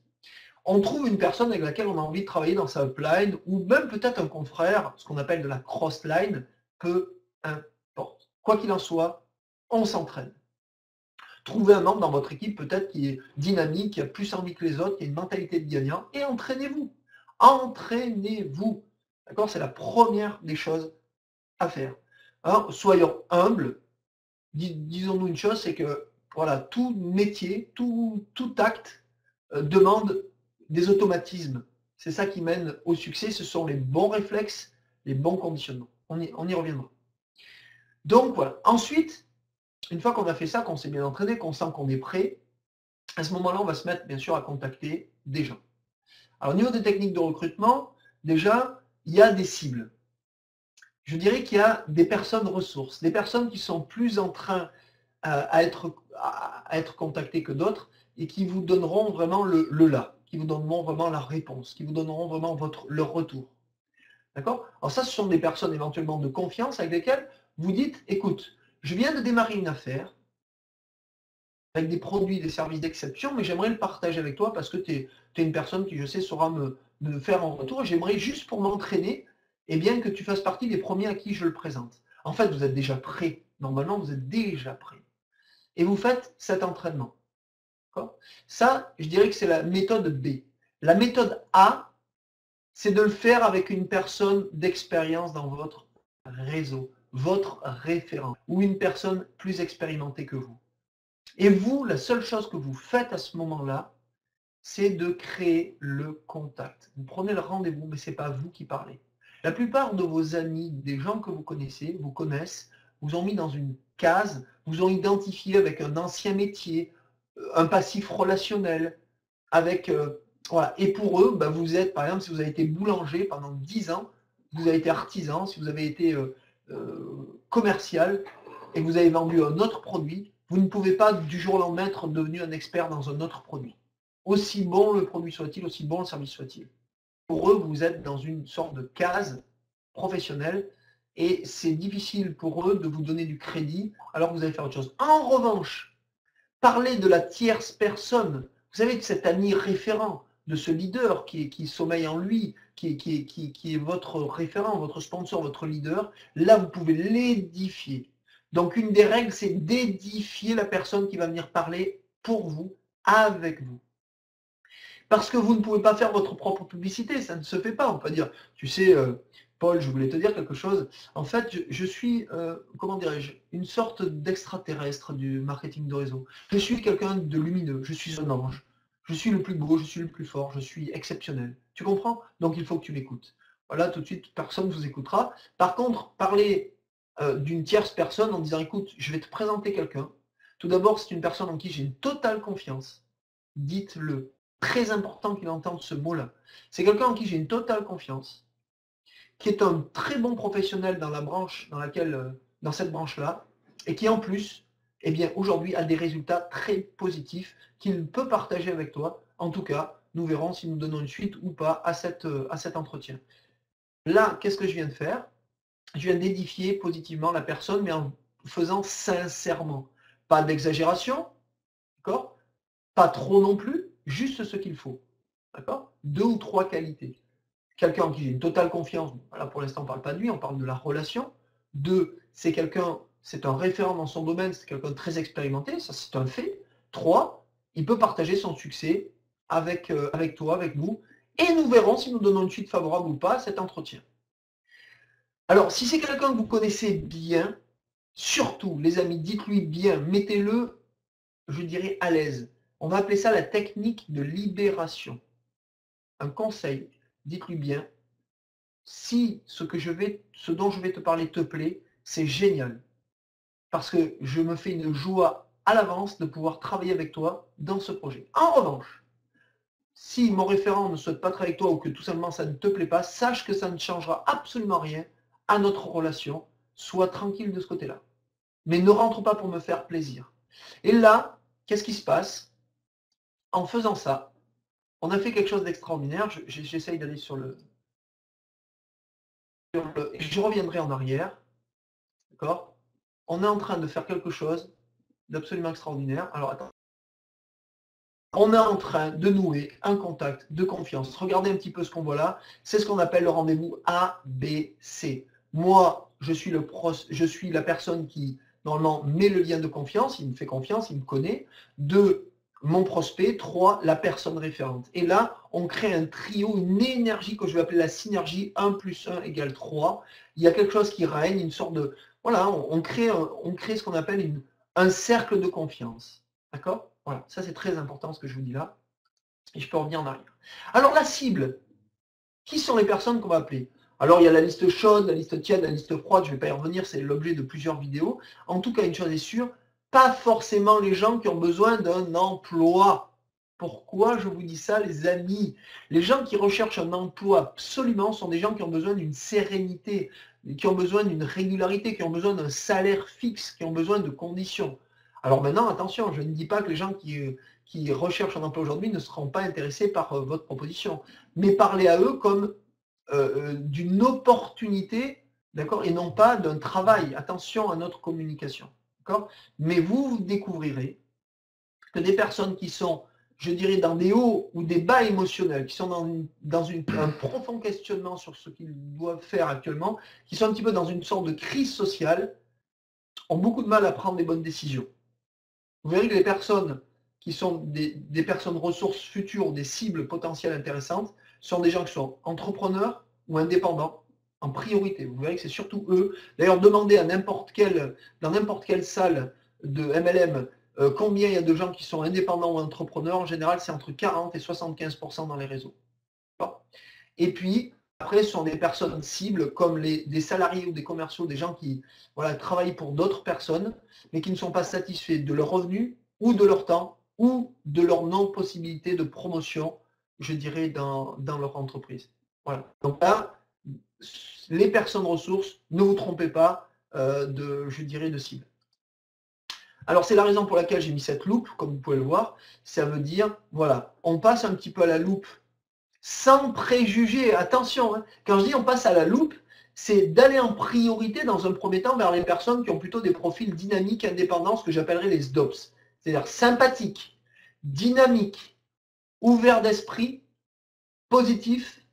On trouve une personne avec laquelle on a envie de travailler dans sa upline, ou même peut-être un confrère, ce qu'on appelle de la cross-line, peu importe. Quoi qu'il en soit, on s'entraîne. Trouvez un membre dans votre équipe peut-être qui est dynamique, qui a plus envie que les autres, qui a une mentalité de gagnant, et entraînez-vous. Entraînez-vous. D'accord? C'est la première des choses à faire. Alors, soyons humbles. Disons-nous une chose, c'est que voilà, tout métier, tout acte demande des automatismes. C'est ça qui mène au succès. Ce sont les bons réflexes, les bons conditionnements. On y reviendra. Donc voilà. Ensuite, une fois qu'on a fait ça, qu'on s'est bien entraîné, qu'on sent qu'on est prêt, à ce moment-là, on va se mettre bien sûr à contacter des gens. Alors au niveau des techniques de recrutement, déjà, il y a des cibles. Je dirais qu'il y a des personnes ressources, des personnes qui sont plus en train à être contactées que d'autres et qui vous donneront vraiment le là. qui vous donneront vraiment la réponse, qui vous donneront vraiment leur retour. D'accord? Alors ça, ce sont des personnes éventuellement de confiance avec lesquelles vous dites, écoute, je viens de démarrer une affaire avec des produits, des services d'exception, mais j'aimerais le partager avec toi parce que tu es une personne qui, je sais, saura me faire en retour. J'aimerais juste pour m'entraîner, eh bien, que tu fasses partie des premiers à qui je le présente. En fait, vous êtes déjà prêt. Normalement, vous êtes déjà prêt. Et vous faites cet entraînement. Ça, je dirais que c'est la méthode B. La méthode A, c'est de le faire avec une personne d'expérience dans votre réseau, votre référent, ou une personne plus expérimentée que vous. Et vous, la seule chose que vous faites à ce moment-là, c'est de créer le contact. Vous prenez le rendez-vous, mais ce n'est pas vous qui parlez. La plupart de vos amis, des gens que vous connaissez, vous connaissent, vous ont mis dans une case, vous ont identifié avec un ancien métier, un passif relationnel, avec voilà. Et pour eux, vous êtes, par exemple, si vous avez été boulanger pendant 10 ans, vous avez été artisan, si vous avez été commercial et que vous avez vendu un autre produit, vous ne pouvez pas du jour au lendemain être devenu un expert dans un autre produit. Aussi bon le produit soit-il, aussi bon le service soit-il. Pour eux, vous êtes dans une sorte de case professionnelle et c'est difficile pour eux de vous donner du crédit alors que vous allez faire autre chose. En revanche, parler de la tierce personne, vous savez, de cet ami référent, de ce leader qui sommeille en lui, qui est votre référent, votre sponsor, votre leader, là, vous pouvez l'édifier. Donc, une des règles, c'est d'édifier la personne qui va venir parler pour vous, avec vous. Parce que vous ne pouvez pas faire votre propre publicité, ça ne se fait pas. On peut dire, tu sais, Paul, je voulais te dire quelque chose. En fait, je suis, comment dirais-je, une sorte d'extraterrestre du marketing de réseau. Je suis quelqu'un de lumineux, je suis un ange. Je suis le plus beau, je suis le plus fort, je suis exceptionnel. Tu comprends? Donc il faut que tu m'écoutes. Voilà, tout de suite, personne ne vous écoutera. Par contre, parler d'une tierce personne en disant, écoute, je vais te présenter quelqu'un. Tout d'abord, c'est une personne en qui j'ai une totale confiance. Dites-le. Très important qu'il entende ce mot-là. C'est quelqu'un en qui j'ai une totale confiance, qui est un très bon professionnel dans la branche dans cette branche-là, et qui en plus, eh bien, aujourd'hui a des résultats très positifs qu'il peut partager avec toi. En tout cas, nous verrons si nous donnons une suite ou pas à cet entretien. Là, qu'est-ce que je viens de faire? Je viens d'édifier positivement la personne, mais en faisant sincèrement. Pas d'exagération, d'accord? Pas trop non plus, juste ce qu'il faut. D'accord? 2 ou 3 qualités. Quelqu'un en qui j'ai une totale confiance. Là, pour l'instant, on ne parle pas de lui, on parle de la relation. 2, c'est un référent dans son domaine, c'est quelqu'un de très expérimenté, ça c'est un fait. 3, il peut partager son succès avec toi, avec nous, et nous verrons si nous donnons une suite favorable ou pas à cet entretien. Alors, si c'est quelqu'un que vous connaissez bien, surtout, les amis, dites-lui bien, mettez-le, je dirais, à l'aise. On va appeler ça la technique de libération. Un conseil, dites-lui bien, si ce dont je vais te parler te plaît, c'est génial. Parce que je me fais une joie à l'avance de pouvoir travailler avec toi dans ce projet. En revanche, si mon référent ne souhaite pas travailler avec toi ou que tout simplement ça ne te plaît pas, sache que ça ne changera absolument rien à notre relation. Sois tranquille de ce côté-là. Mais ne rentre pas pour me faire plaisir. Et là, qu'est-ce qui se passe? En faisant ça, on a fait quelque chose d'extraordinaire. J'essaye d'aller sur le... Je reviendrai en arrière. D'accord? On est en train de faire quelque chose d'absolument extraordinaire. Alors, attends. On est en train de nouer un contact de confiance. Regardez un petit peu ce qu'on voit là. C'est ce qu'on appelle le rendez-vous ABC. Moi, je suis la personne qui, normalement, met le lien de confiance. Il me fait confiance, il me connaît. 2, mon prospect. 3, la personne référente. Et là, on crée un trio, une énergie que je vais appeler la synergie. 1 + 1 = 3. Il y a quelque chose qui règne, une sorte de... Voilà, on crée ce qu'on appelle un cercle de confiance. D'accord? Voilà, ça c'est très important ce que je vous dis là. Et je peux revenir en arrière. Alors la cible, qui sont les personnes qu'on va appeler? Alors il y a la liste chaude, la liste tiède, la liste froide, je ne vais pas y revenir, c'est l'objet de plusieurs vidéos. En tout cas, une chose est sûre, pas forcément les gens qui ont besoin d'un emploi. Pourquoi je vous dis ça, les amis? Les gens qui recherchent un emploi absolument sont des gens qui ont besoin d'une sérénité, qui ont besoin d'une régularité, qui ont besoin d'un salaire fixe, qui ont besoin de conditions. Alors maintenant, attention, je ne dis pas que les gens qui qui recherchent un emploi aujourd'hui ne seront pas intéressés par votre proposition. Mais parlez à eux comme d'une opportunité, d'accord, et non pas d'un travail. Attention à notre communication, d'accord. Mais vous découvrirez que des personnes qui sont, je dirais, dans des hauts ou des bas émotionnels, qui sont dans un profond questionnement sur ce qu'ils doivent faire actuellement, qui sont un petit peu dans une sorte de crise sociale, ont beaucoup de mal à prendre des bonnes décisions. Vous verrez que les personnes qui sont des personnes ressources futures, des cibles potentielles intéressantes, sont des gens qui sont entrepreneurs ou indépendants en priorité. Vous verrez que c'est surtout eux. D'ailleurs, demandez à dans n'importe quelle salle de MLM combien il y a de gens qui sont indépendants ou entrepreneurs. En général, c'est entre 40 et 75% dans les réseaux. Bon. Et puis, après, ce sont des personnes cibles comme des salariés ou des commerciaux, des gens qui travaillent pour d'autres personnes, mais qui ne sont pas satisfaits de leurs revenus ou de leur temps ou de leur non-possibilité de promotion, je dirais, dans leur entreprise. Voilà. Donc là, les personnes ressources, ne vous trompez pas je dirais, de cible. Alors, c'est la raison pour laquelle j'ai mis cette loupe, comme vous pouvez le voir. Ça veut dire, voilà, on passe un petit peu à la loupe sans préjugés. Attention, hein. Quand je dis on passe à la loupe, c'est d'aller en priorité dans un premier temps vers les personnes qui ont plutôt des profils dynamiques, indépendants, ce que j'appellerais les SDOPS. C'est-à-dire sympathiques, dynamiques, ouverts d'esprit, positifs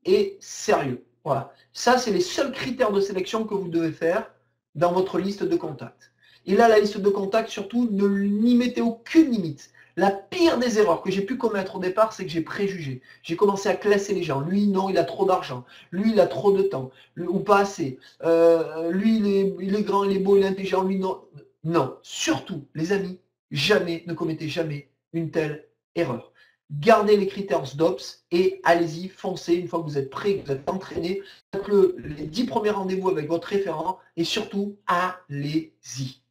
et sérieux. Voilà. Ça, c'est les seuls critères de sélection que vous devez faire dans votre liste de contacts. Et là, la liste de contacts, surtout, n'y mettez aucune limite. La pire des erreurs que j'ai pu commettre au départ, c'est que j'ai préjugé. J'ai commencé à classer les gens. Lui, non, il a trop d'argent. Lui, il a trop de temps. Ou pas assez. Lui, il est grand, il est beau, il est intelligent. Lui, non. Non. Surtout, les amis, jamais, ne commettez jamais une telle erreur. Gardez les critères SDOPS et allez-y, foncez. Une fois que vous êtes prêt, que vous êtes entraîné, faites les 10 premiers rendez-vous avec votre référent et surtout, allez-y.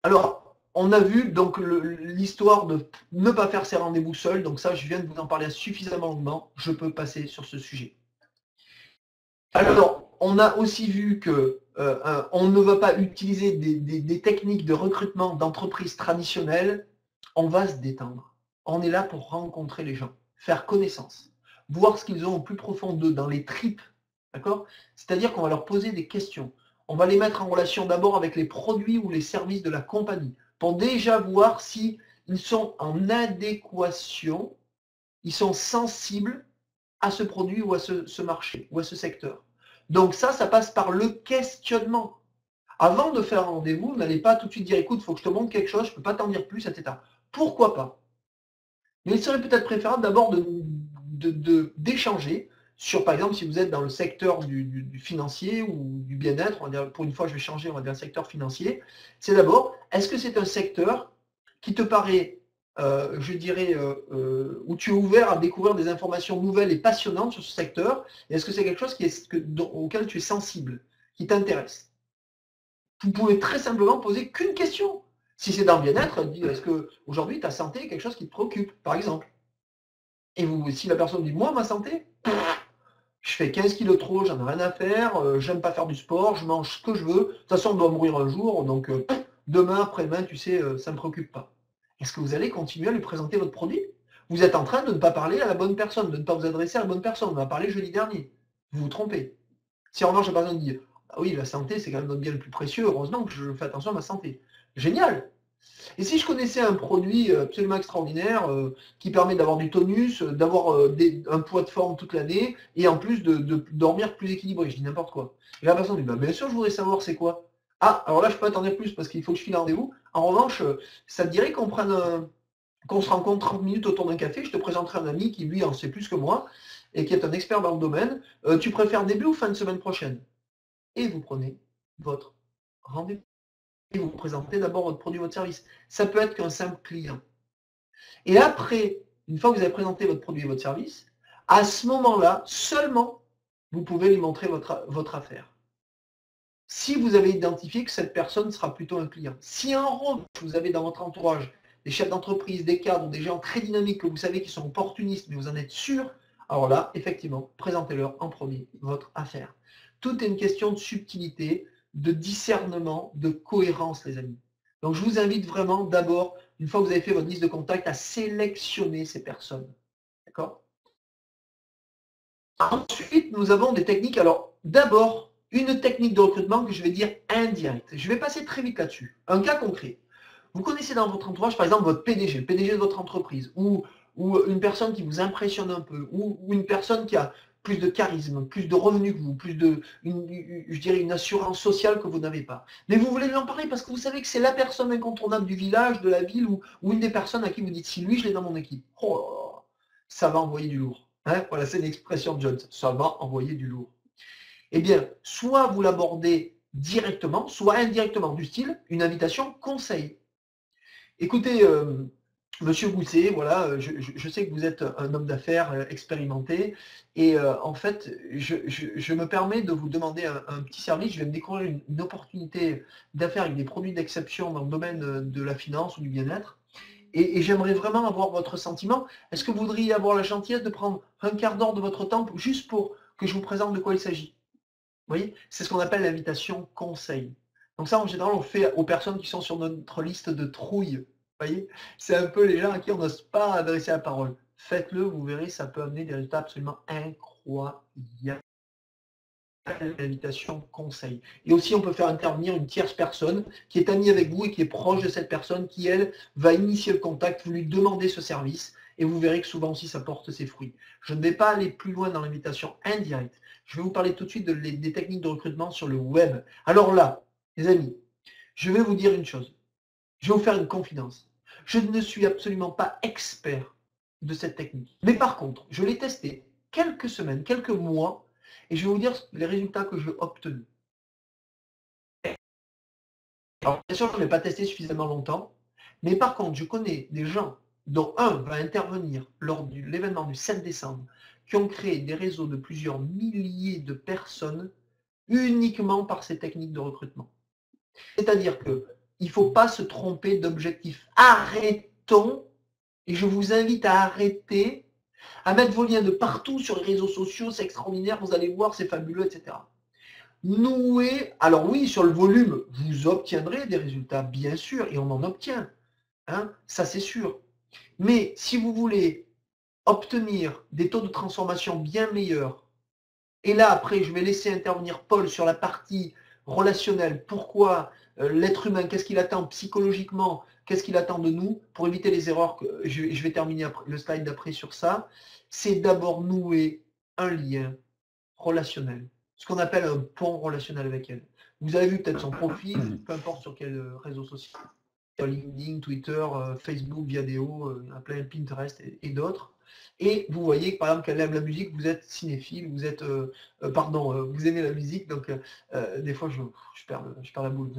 Alors, on a vu donc l'histoire de ne pas faire ses rendez-vous seul. Donc ça, je viens de vous en parler suffisamment longuement. Je peux passer sur ce sujet. Alors, on a aussi vu que on ne va pas utiliser des techniques de recrutement d'entreprises traditionnelles. On va se détendre. On est là pour rencontrer les gens, faire connaissance, voir ce qu'ils ont au plus profond d'eux, dans les tripes. D'accord ? C'est-à-dire qu'on va leur poser des questions. On va les mettre en relation d'abord avec les produits ou les services de la compagnie pour déjà voir s'ils sont en adéquation, ils sont sensibles à ce produit ou à ce marché ou à ce secteur. Donc ça passe par le questionnement. Avant de faire un rendez-vous, vous n'allez pas tout de suite dire « écoute, il faut que je te montre quelque chose, je ne peux pas t'en dire plus, etc. » Pourquoi pas? Mais il serait peut-être préférable d'abord d'échanger sur, par exemple, si vous êtes dans le secteur du financier ou du bien-être, on va dire, pour une fois je vais changer, on va dire le secteur financier, c'est d'abord, est-ce que c'est un secteur qui te paraît, je dirais, où tu es ouvert à découvrir des informations nouvelles et passionnantes sur ce secteur, et est-ce que c'est quelque chose auquel tu es sensible, qui t'intéresse? Vous pouvez très simplement poser qu'une question. Si c'est dans le bien-être, est-ce qu'aujourd'hui ta santé est quelque chose qui te préoccupe, par exemple? Et si la personne dit, moi, ma santé, je fais 15 kilos trop, j'en ai rien à faire, j'aime pas faire du sport, je mange ce que je veux, de toute façon on doit mourir un jour, donc demain, après-demain, tu sais, ça ne me préoccupe pas. Est-ce que vous allez continuer à lui présenter votre produit? Vous êtes en train de ne pas parler à la bonne personne, de ne pas vous adresser à la bonne personne, on a parlé jeudi dernier. Vous vous trompez. Si en revanche la personne dit, ah oui, la santé, c'est quand même notre bien le plus précieux, heureusement que je fais attention à ma santé. Génial! Et si je connaissais un produit absolument extraordinaire qui permet d'avoir du tonus, d'avoir un poids de forme toute l'année et en plus de dormir plus équilibré, je dis n'importe quoi. Et la personne dit, bah, bien sûr, je voudrais savoir c'est quoi. Ah, alors là, je peux attendre plus parce qu'il faut que je file un rendez-vous. En revanche, ça te dirait qu'on se rencontre 30 minutes autour d'un café, je te présenterai un ami qui, lui, en sait plus que moi et qui est un expert dans le domaine. Tu préfères début ou fin de semaine prochaine? Et vous prenez votre rendez-vous. Et vous présentez d'abord votre produit, votre service. Ça peut être qu'un simple client. Et après, une fois que vous avez présenté votre produit et votre service, à ce moment-là, seulement, vous pouvez lui montrer votre affaire. Si vous avez identifié que cette personne sera plutôt un client. Si en revanche, vous avez dans votre entourage des chefs d'entreprise, des cadres, des gens très dynamiques que vous savez qui sont opportunistes, mais vous en êtes sûr, alors là, effectivement, présentez-leur en premier votre affaire. Tout est une question de subtilité, de discernement, de cohérence, les amis. Donc, je vous invite vraiment d'abord une fois que vous avez fait votre liste de contacts, à sélectionner ces personnes. D'accord? Ensuite, nous avons des techniques. Alors, d'abord, une technique de recrutement que je vais dire indirecte. Je vais passer très vite là-dessus. Un cas concret. Vous connaissez dans votre entourage, par exemple, votre PDG, le PDG de votre entreprise, ou une personne qui vous impressionne un peu, ou une personne qui a plus de charisme, plus de revenus que vous, plus de, je dirais, une assurance sociale que vous n'avez pas. Mais vous voulez lui en parler parce que vous savez que c'est la personne incontournable du village, de la ville, ou une des personnes à qui vous dites, si lui, je l'ai dans mon équipe, oh, ça va envoyer du lourd. Hein, voilà, c'est une expression de Jones, ça va envoyer du lourd. Eh bien, soit vous l'abordez directement, soit indirectement, du style, une invitation conseil. Écoutez, Monsieur Gousset, voilà, je sais que vous êtes un homme d'affaires expérimenté et en fait, je me permets de vous demander un petit service. Je vais me découvrir une opportunité d'affaires avec des produits d'exception dans le domaine de la finance ou du bien-être. Et j'aimerais vraiment avoir votre sentiment. Est-ce que vous voudriez avoir la gentillesse de prendre un quart d'heure de votre temps juste pour que je vous présente de quoi il s'agit? Vous voyez, c'est ce qu'on appelle l'invitation conseil. Donc ça, en général, on le fait aux personnes qui sont sur notre liste de trouille. Vous voyez, c'est un peu les gens à qui on n'ose pas adresser la parole. Faites-le, vous verrez, ça peut amener des résultats absolument incroyables. L'invitation conseil. Et aussi, on peut faire intervenir une tierce personne qui est amie avec vous et qui est proche de cette personne qui, elle, va initier le contact, vous lui demandez ce service et vous verrez que souvent aussi, ça porte ses fruits. Je ne vais pas aller plus loin dans l'invitation indirecte. Je vais vous parler tout de suite des techniques de recrutement sur le web. Alors là, les amis, je vais vous dire une chose. Je vais vous faire une confidence. Je ne suis absolument pas expert de cette technique. Mais par contre, je l'ai testé quelques semaines, quelques mois, et je vais vous dire les résultats que j'ai obtenus. Alors, bien sûr, je ne l'ai pas testé suffisamment longtemps, mais par contre, je connais des gens dont un va intervenir lors de l'événement du 7 décembre, qui ont créé des réseaux de plusieurs milliers de personnes uniquement par ces techniques de recrutement. C'est-à-dire qu'il ne faut pas se tromper d'objectif. Arrêtons, et je vous invite à arrêter, à mettre vos liens de partout sur les réseaux sociaux, c'est extraordinaire, vous allez voir, c'est fabuleux, etc. Nouez, alors oui, sur le volume, vous obtiendrez des résultats, bien sûr, et on en obtient. Hein, ça, c'est sûr. Mais si vous voulez obtenir des taux de transformation bien meilleurs, et là, après, je vais laisser intervenir Paul sur la partie relationnelle. Pourquoi l'être humain, qu'est-ce qu'il attend psychologiquement, qu'est-ce qu'il attend de nous, pour éviter les erreurs, je vais terminer le slide d'après sur ça, c'est d'abord nouer un lien relationnel, ce qu'on appelle un pont relationnel avec elle. Vous avez vu peut-être son profil, peu importe sur quel réseau social, LinkedIn, Twitter, Facebook, Viadeo, plein Pinterest et d'autres. Et vous voyez que par exemple qu'elle aime la musique, vous êtes cinéphile, vous êtes, vous aimez la musique, donc des fois je perds la boule.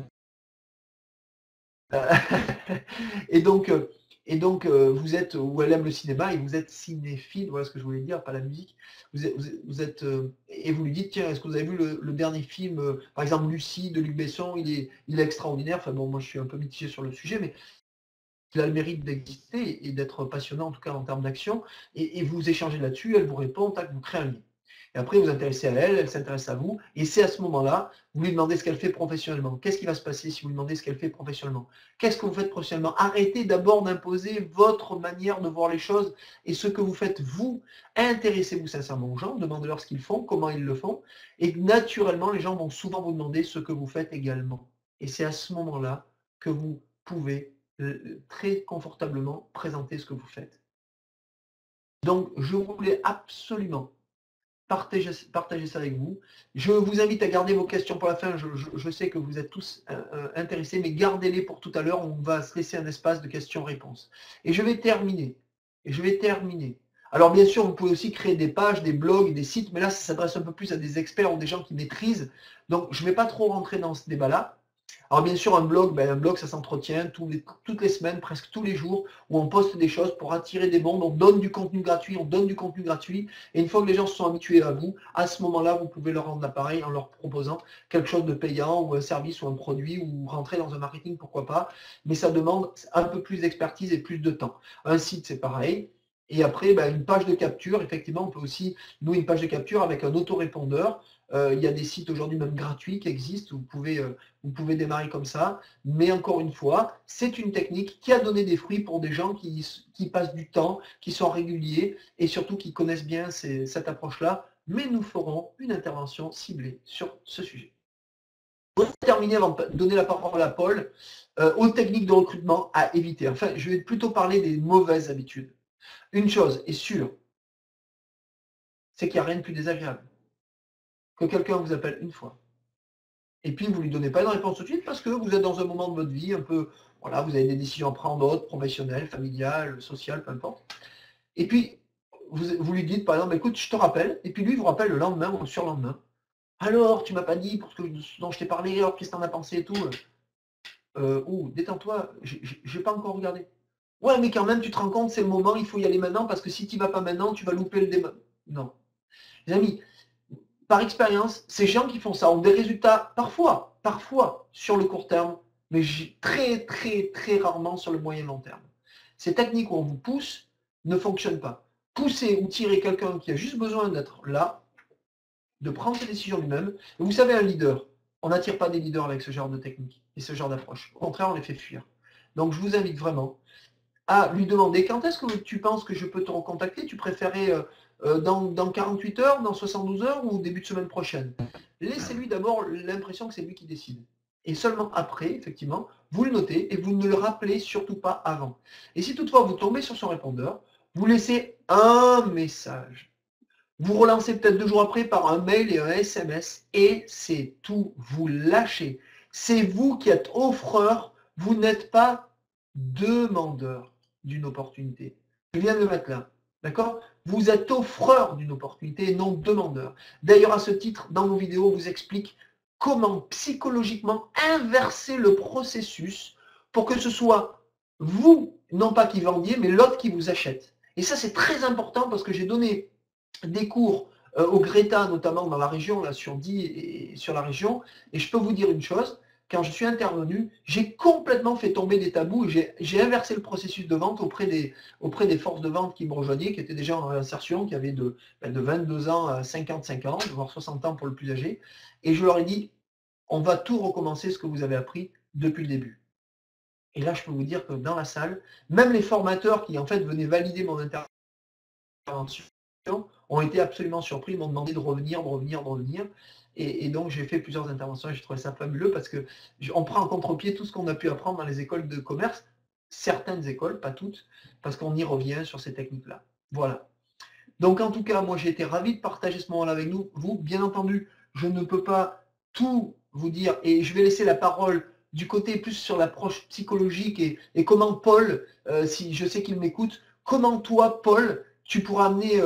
Et donc vous êtes, ou elle aime le cinéma et vous êtes cinéphile, voilà ce que je voulais dire, pas la musique. Vous êtes et vous lui dites, tiens, est-ce que vous avez vu le dernier film, par exemple Lucie de Luc Besson, il est extraordinaire. Enfin bon, moi je suis un peu mitigé sur le sujet, mais il a le mérite d'exister et d'être passionnant en tout cas en termes d'action. Et vous échangez là-dessus, elle vous répond, tac, vous créez un lien. Et après, vous vous intéressez à elle, elle s'intéresse à vous, et c'est à ce moment-là, vous lui demandez ce qu'elle fait professionnellement. Qu'est-ce qui va se passer si vous lui demandez ce qu'elle fait professionnellement? Qu'est-ce que vous faites professionnellement? Arrêtez d'abord d'imposer votre manière de voir les choses et ce que vous faites vous. Intéressez-vous sincèrement aux gens, demandez-leur ce qu'ils font, comment ils le font, et naturellement, les gens vont souvent vous demander ce que vous faites également. Et c'est à ce moment-là que vous pouvez très confortablement présenter ce que vous faites. Donc, je voulais absolument partagez ça avec vous. Je vous invite à garder vos questions pour la fin. Je sais que vous êtes tous intéressés, mais gardez-les pour tout à l'heure. On va se laisser un espace de questions-réponses. Et je vais terminer. Alors bien sûr, vous pouvez aussi créer des pages, des blogs, des sites, mais là, ça s'adresse un peu plus à des experts ou des gens qui maîtrisent. Donc, je ne vais pas trop rentrer dans ce débat-là. Alors bien sûr, un blog, ça s'entretient toutes les semaines, presque tous les jours, où on poste des choses pour attirer des mondes, on donne du contenu gratuit, et une fois que les gens se sont habitués à vous, à ce moment-là, vous pouvez leur rendre l'appareil en leur proposant quelque chose de payant, ou un service, ou un produit, ou rentrer dans un marketing, pourquoi pas, mais ça demande un peu plus d'expertise et plus de temps. Un site, c'est pareil. Et après, une page de capture, effectivement, on peut aussi nouer une page de capture avec un autorépondeur. Il y a des sites aujourd'hui même gratuits qui existent, où vous pouvez démarrer comme ça. Mais encore une fois, c'est une technique qui a donné des fruits pour des gens qui passent du temps, qui sont réguliers et surtout qui connaissent bien cette approche-là. Mais nous ferons une intervention ciblée sur ce sujet. Pour terminer, avant de donner la parole à Paul, aux techniques de recrutement à éviter. Enfin, je vais plutôt parler des mauvaises habitudes. Une chose est sûre, c'est qu'il n'y a rien de plus désagréable que quelqu'un vous appelle une fois. Et puis, vous ne lui donnez pas une réponse tout de suite parce que vous êtes dans un moment de votre vie un peu, voilà, vous avez des décisions à prendre d'autres, professionnelles, familiales, sociales, peu importe. Et puis, vous lui dites, par exemple, écoute, je te rappelle, et puis lui, il vous rappelle le lendemain ou le surlendemain. Alors, tu m'as pas dit pour ce dont je t'ai parlé, alors qu'est-ce que t'en as pensé et tout. Détends-toi, j'ai pas encore regardé. Ouais, mais quand même, tu te rends compte, c'est le moment, il faut y aller maintenant, parce que si tu ne vas pas maintenant, tu vas louper le débat. Non. Les amis, par expérience, ces gens qui font ça ont des résultats parfois, sur le court terme, mais très, très, très rarement sur le moyen long terme. Ces techniques où on vous pousse ne fonctionnent pas. Pousser ou tirer quelqu'un qui a juste besoin d'être là, de prendre ses décisions lui-même. Vous savez, un leader, on n'attire pas des leaders avec ce genre de technique et ce genre d'approche. Au contraire, on les fait fuir. Donc, je vous invite vraiment à lui demander quand est-ce que tu penses que je peux te recontacter. Tu préférais dans 48 heures, dans 72 heures ou au début de semaine prochaine. Laissez-lui d'abord l'impression que c'est lui qui décide. Et seulement après, effectivement, vous le notez et vous ne le rappelez surtout pas avant. Et si toutefois vous tombez sur son répondeur, vous laissez un message. Vous relancez peut-être 2 jours après par un mail et un SMS et c'est tout. Vous lâchez. C'est vous qui êtes offreur, vous n'êtes pas demandeur d'une opportunité. Je viens de le mettre là. D'accord? Vous êtes offreur d'une opportunité et non demandeur. D'ailleurs, à ce titre, dans nos vidéos, on vous explique comment psychologiquement inverser le processus pour que ce soit vous, non pas qui vendiez, mais l'autre qui vous achète. Et ça, c'est très important parce que j'ai donné des cours au Greta, notamment dans la région, là, sur 10 et sur la région, et je peux vous dire une chose, quand je suis intervenu, j'ai complètement fait tomber des tabous et j'ai inversé le processus de vente auprès des forces de vente qui me rejoignaient, qui étaient déjà en insertion, qui avaient de 22 ans à 55 ans, voire 60 ans pour le plus âgé. Et je leur ai dit, on va tout recommencer ce que vous avez appris depuis le début. Et là, je peux vous dire que dans la salle, même les formateurs qui en fait venaient valider mon intervention ont été absolument surpris, ils m'ont demandé de revenir. Et donc, j'ai fait plusieurs interventions et j'ai trouvé ça fabuleux parce qu'on prend en contre-pied tout ce qu'on a pu apprendre dans les écoles de commerce, certaines écoles, pas toutes, parce qu'on y revient sur ces techniques-là. Voilà. Donc, en tout cas, moi, j'ai été ravi de partager ce moment-là avec vous. Bien entendu, je ne peux pas tout vous dire et je vais laisser la parole du côté plus sur l'approche psychologique et comment Paul, si je sais qu'il m'écoute, comment toi, Paul, tu pourras amener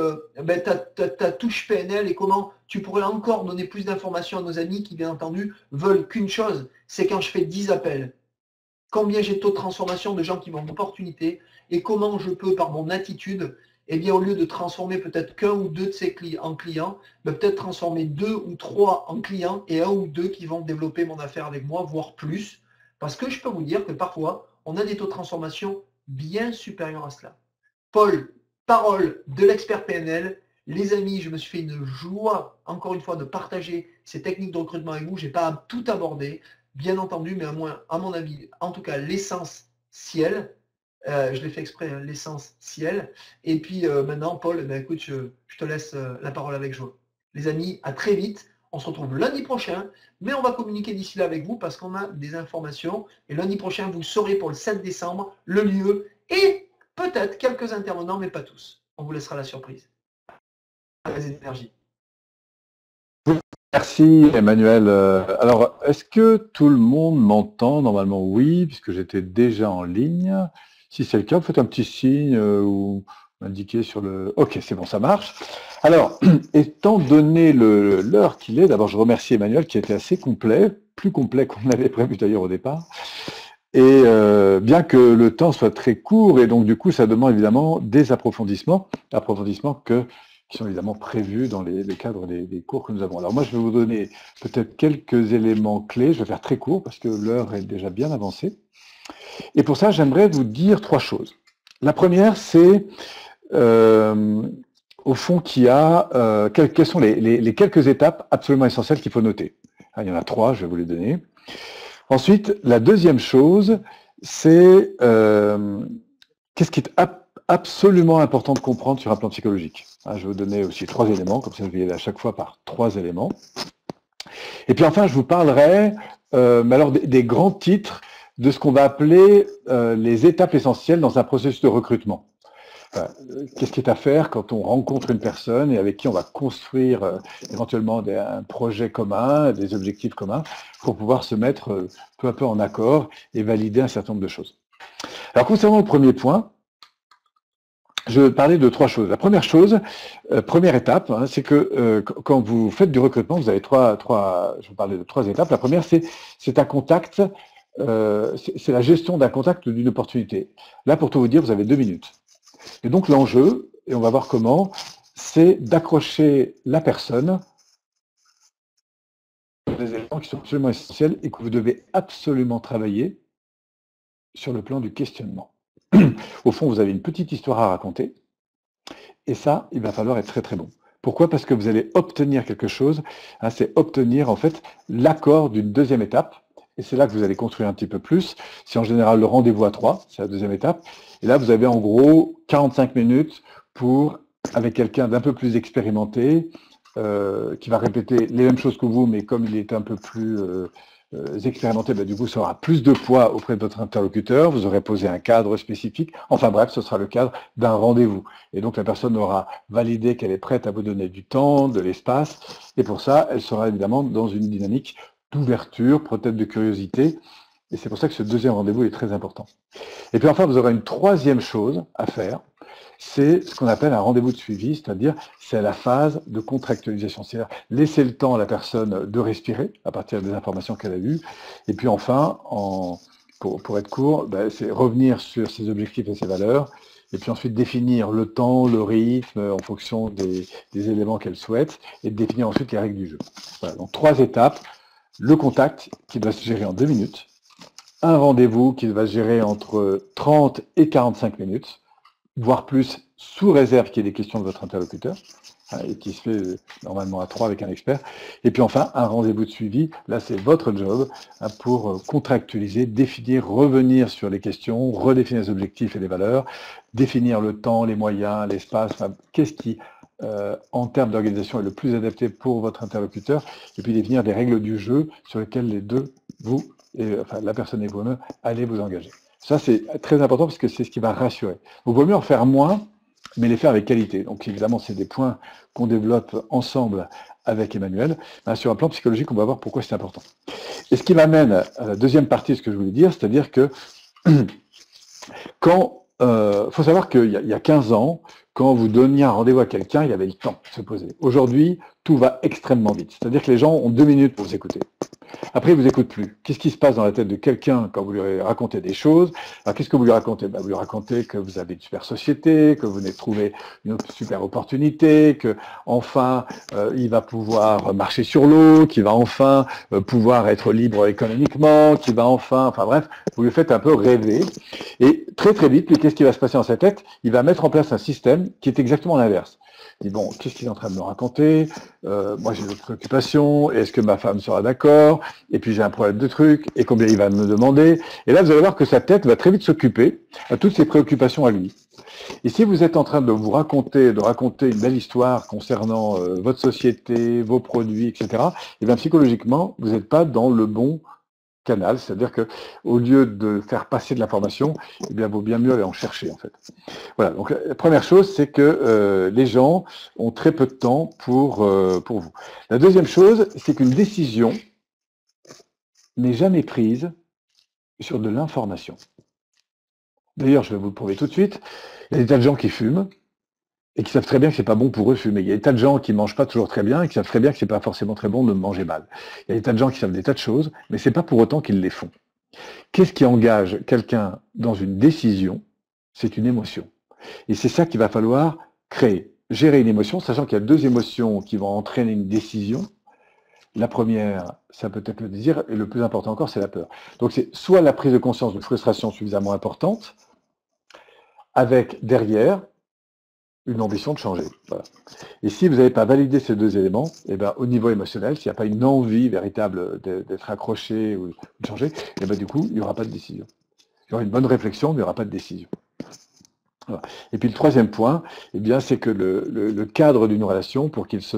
ta touche PNL et comment tu pourrais encore donner plus d'informations à nos amis qui, bien entendu, veulent qu'une chose, c'est quand je fais 10 appels, combien j'ai de taux de transformation de gens qui m'ont d'opportunités et comment je peux, par mon attitude, eh bien, au lieu de transformer peut-être qu'un ou deux de ces clients en clients, peut-être transformer 2 ou 3 en clients et 1 ou 2 qui vont développer mon affaire avec moi, voire plus. Parce que je peux vous dire que parfois, on a des taux de transformation bien supérieurs à cela. Paul, parole de l'expert PNL. Les amis, je me suis fait une joie, encore une fois, de partager ces techniques de recrutement avec vous. Je n'ai pas tout abordé, bien entendu, mais à mon avis, en tout cas, l'essentiel. Je l'ai fait exprès, hein, l'essentiel. Et puis maintenant, Paul, écoute, je te laisse la parole avec joie. Les amis, à très vite. On se retrouve lundi prochain, mais on va communiquer d'ici là avec vous parce qu'on a des informations. Et lundi prochain, vous saurez pour le 7 décembre le lieu et peut-être quelques intervenants, mais pas tous. On vous laissera la surprise. Les énergies. Merci Emmanuel. Alors, est-ce que tout le monde m'entend? Normalement oui, puisque j'étais déjà en ligne. Si c'est le cas, faites un petit signe ou m'indiquez sur le... Ok, c'est bon, ça marche. Alors, étant donné l'heure qu'il est, d'abord je remercie Emmanuel qui était assez complet, plus complet qu'on avait prévu d'ailleurs au départ. Et bien que le temps soit très court, et donc du coup ça demande évidemment des approfondissements qui sont évidemment prévus dans les cadres des cours que nous avons. Alors moi je vais vous donner peut-être quelques éléments clés, je vais faire très court parce que l'heure est déjà bien avancée. Et pour ça j'aimerais vous dire 3 choses. La première c'est au fond, quelles sont les quelques étapes absolument essentielles qu'il faut noter. Il y en a 3, je vais vous les donner. Ensuite, la deuxième chose, c'est qu'est-ce qui est absolument important de comprendre sur un plan psychologique. Je vais vous donner aussi 3 éléments, comme ça je vais y aller à chaque fois par 3 éléments. Et puis enfin, je vous parlerai mais alors des grands titres de ce qu'on va appeler les étapes essentielles dans un processus de recrutement. Qu'est-ce qui est à faire quand on rencontre une personne et avec qui on va construire éventuellement un projet commun, des objectifs communs, pour pouvoir se mettre peu à peu en accord et valider un certain nombre de choses. Alors concernant le premier point, je vais parler de 3 choses. La première chose, première étape, c'est que quand vous faites du recrutement, vous avez je vais parler de 3 étapes. La première, c'est un contact, c'est la gestion d'un contact, d'une opportunité. Là, pour tout vous dire, vous avez 2 minutes. Et donc l'enjeu, et on va voir comment, c'est d'accrocher la personne sur des éléments qui sont absolument essentiels et que vous devez absolument travailler sur le plan du questionnement. Au fond, vous avez une petite histoire à raconter, et ça, il va falloir être très très bon. Pourquoi? Parce que vous allez obtenir quelque chose, c'est obtenir en fait l'accord d'une deuxième étape, et c'est là que vous allez construire un petit peu plus. C'est en général le rendez-vous à 3, c'est la deuxième étape, et là vous avez en gros 45 minutes pour, avec quelqu'un d'un peu plus expérimenté, qui va répéter les mêmes choses que vous, mais comme il est un peu plus expérimenté, du coup ça aura plus de poids auprès de votre interlocuteur, vous aurez posé un cadre spécifique, enfin bref, ce sera le cadre d'un rendez-vous. Et donc la personne aura validé qu'elle est prête à vous donner du temps, de l'espace, et pour ça, elle sera évidemment dans une dynamique d'ouverture, peut-être de curiosité, et c'est pour ça que ce deuxième rendez-vous est très important. Et puis enfin, vous aurez une troisième chose à faire, c'est ce qu'on appelle un rendez-vous de suivi, c'est-à-dire c'est la phase de contractualisation, c'est-à-dire laisser le temps à la personne de respirer à partir des informations qu'elle a eues, et puis enfin, pour être court, c'est revenir sur ses objectifs et ses valeurs, et puis ensuite définir le temps, le rythme en fonction des éléments qu'elle souhaite, et définir ensuite les règles du jeu. Voilà, donc 3 étapes, le contact qui doit se gérer en 2 minutes, un rendez-vous qui va se gérer entre 30 et 45 minutes, voire plus, sous réserve qu'il y ait des questions de votre interlocuteur, et qui se fait normalement à 3 avec un expert. Et puis enfin, un rendez-vous de suivi, là c'est votre job pour contractualiser, définir, revenir sur les questions, redéfinir les objectifs et les valeurs, définir le temps, les moyens, l'espace, qu'est-ce qui, en termes d'organisation, est le plus adapté pour votre interlocuteur, et puis définir des règles du jeu sur lesquelles les deux, vous, la personne et vous-même, allez vous engager. Ça, c'est très important parce que c'est ce qui va rassurer. Il vaut mieux en faire moins, mais les faire avec qualité. Donc, évidemment, c'est des points qu'on développe ensemble avec Emmanuel. Sur un plan psychologique, on va voir pourquoi c'est important. Et ce qui m'amène à la deuxième partie de ce que je voulais dire, c'est-à-dire que faut savoir qu'il y a 15 ans, quand vous donniez un rendez-vous à quelqu'un, il y avait le temps de se poser. Aujourd'hui, tout va extrêmement vite. C'est-à-dire que les gens ont 2 minutes pour vous écouter. Après, ils ne vous écoutent plus. Qu'est-ce qui se passe dans la tête de quelqu'un quand vous lui racontez des choses? Alors, qu'est-ce que vous lui racontez? Vous lui racontez que vous avez une super société, que vous venez de trouver une super opportunité, que enfin, il va pouvoir marcher sur l'eau, qu'il va enfin pouvoir être libre économiquement, qu'il va enfin bref, vous lui faites un peu rêver. Et très très vite, qu'est-ce qui va se passer dans sa tête? Il va mettre en place un système qui est exactement l'inverse. Il dit, bon, qu'est-ce qu'il est en train de me raconter? Moi, j'ai d'autres préoccupations. Est-ce que ma femme sera d'accord? Et puis, j'ai un problème de trucs. Et combien il va me demander? Et là, vous allez voir que sa tête va très vite s'occuper à toutes ses préoccupations à lui. Et si vous êtes en train de raconter une belle histoire concernant votre société, vos produits, etc., et bien psychologiquement, vous n'êtes pas dans le bon canal, c'est-à-dire que au lieu de faire passer de l'information, eh bien, il vaut bien mieux aller en chercher en fait. Voilà. Donc la première chose, c'est que les gens ont très peu de temps pour vous. La deuxième chose, c'est qu'une décision n'est jamais prise sur de l'information. D'ailleurs, je vais vous le prouver tout de suite. Il y a des tas de gens qui fument et qui savent très bien que c'est pas bon pour eux de fumer. Il y a des tas de gens qui mangent pas toujours très bien et qui savent très bien que c'est pas forcément très bon de manger mal. Il y a des tas de gens qui savent des tas de choses, mais c'est pas pour autant qu'ils les font. Qu'est-ce qui engage quelqu'un dans une décision? C'est une émotion. Et c'est ça qu'il va falloir créer. Gérer une émotion, sachant qu'il y a 2 émotions qui vont entraîner une décision. La première, ça peut être le désir, et le plus important encore, c'est la peur. Donc c'est soit la prise de conscience d'une frustration suffisamment importante, avec derrière une ambition de changer. Voilà. Et si vous n'avez pas validé ces deux éléments, eh ben, au niveau émotionnel, s'il n'y a pas une envie véritable d'être accroché ou de changer, eh ben, du coup, il n'y aura pas de décision. Il y aura une bonne réflexion, mais il n'y aura pas de décision. Voilà. Et puis le troisième point, eh bien, c'est que le cadre d'une relation, pour qu'il se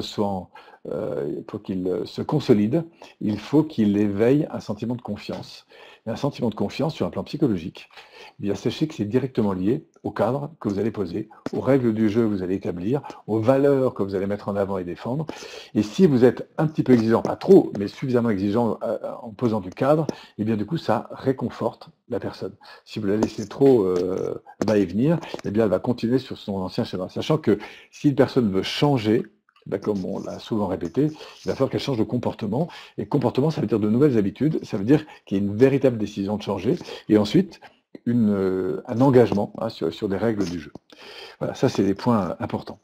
consolide, il faut qu'il éveille un sentiment de confiance. Et un sentiment de confiance sur un plan psychologique, eh bien, sachez que c'est directement lié au cadre que vous allez poser, aux règles du jeu que vous allez établir, aux valeurs que vous allez mettre en avant et défendre. Et si vous êtes un petit peu exigeant, pas trop, mais suffisamment exigeant en posant du cadre, eh bien, du coup, ça réconforte la personne. Si vous la laissez trop va et venir, eh bien, elle va continuer sur son ancien schéma. Sachant que si une personne veut changer, comme on l'a souvent répété, il va falloir qu'elle change de comportement. Et comportement, ça veut dire de nouvelles habitudes, ça veut dire qu'il y a une véritable décision de changer. Et ensuite, un engagement sur les règles du jeu. Voilà, ça, c'est des points importants.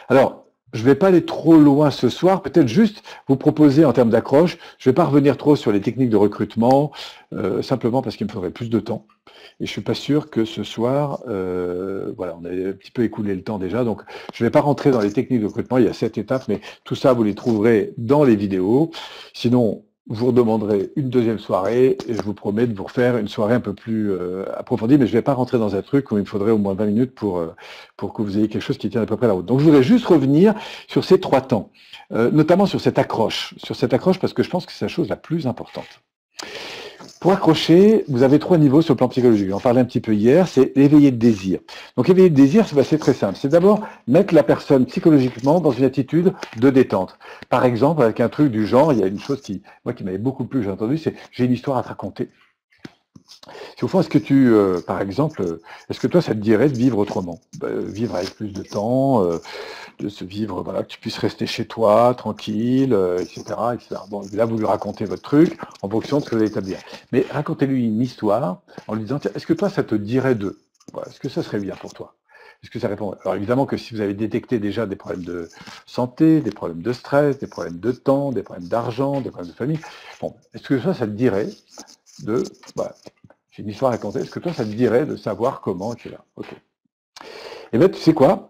Alors, je ne vais pas aller trop loin ce soir, peut-être juste vous proposer en termes d'accroche, je ne vais pas revenir trop sur les techniques de recrutement, simplement parce qu'il me faudrait plus de temps. Et je ne suis pas sûr que ce soir, voilà, on a un petit peu écoulé le temps déjà, donc je ne vais pas rentrer dans les techniques de recrutement, il y a 7 étapes, mais tout ça, vous les trouverez dans les vidéos. Sinon, je vous redemanderai une deuxième soirée et je vous promets de vous refaire une soirée un peu plus approfondie, mais je ne vais pas rentrer dans un truc où il me faudrait au moins 20 minutes pour que vous ayez quelque chose qui tienne à peu près la route. Donc je voudrais juste revenir sur ces 3 temps, notamment sur cette accroche parce que je pense que c'est la chose la plus importante. Pour accrocher, vous avez 3 niveaux sur le plan psychologique. J'en parlais un petit peu hier, c'est éveiller le désir. Donc éveiller le désir, c'est très simple. C'est d'abord mettre la personne psychologiquement dans une attitude de détente. Par exemple, avec un truc du genre, il y a une chose qui m'avait beaucoup plu, j'ai entendu, c'est j'ai une histoire à te raconter. Si au fond, est-ce que par exemple, est-ce que toi, ça te dirait de vivre autrement, vivre avec plus de temps, de se vivre, voilà, que tu puisses rester chez toi, tranquille, etc., etc. Bon, là, vous lui racontez votre truc en fonction de ce que vous allez établir. Mais racontez-lui une histoire en lui disant, tiens, est-ce que toi, ça te dirait de, voilà, est-ce que ça serait bien pour toi? Est-ce que ça répond? Alors évidemment que si vous avez détecté déjà des problèmes de santé, des problèmes de stress, des problèmes de temps, des problèmes d'argent, des problèmes de famille, bon, est-ce que ça te dirait de, voilà, j'ai une histoire à raconter, est-ce que toi, ça te dirait de savoir comment, etc. Ok. Et bien, tu sais quoi?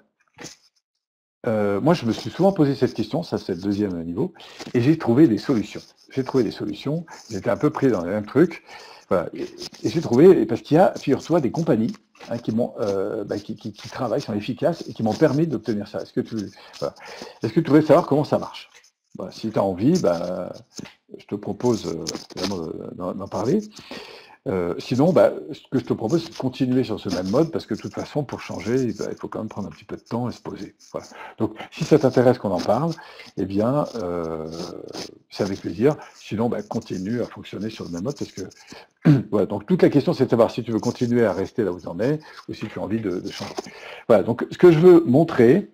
Moi, je me suis souvent posé cette question, ça c'est le deuxième niveau, et j'ai trouvé des solutions. J'étais un peu pris dans les mêmes trucs, voilà, et j'ai trouvé, parce qu'il y a, figure-toi, des compagnies qui travaillent, sont efficaces, et qui m'ont permis d'obtenir ça. Est-ce que tu voudrais savoir comment ça marche? Si tu as envie, je te propose d'en parler. Sinon, ce que je te propose, c'est de continuer sur ce même mode, parce que de toute façon, pour changer, il faut quand même prendre un petit peu de temps et se poser. Voilà. Donc, si ça t'intéresse qu'on en parle, eh bien, c'est avec plaisir. Sinon, continue à fonctionner sur le même mode, parce que voilà. Donc, toute la question, c'est de savoir si tu veux continuer à rester là où tu en es, ou si tu as envie de changer. Voilà. Donc, ce que je veux montrer,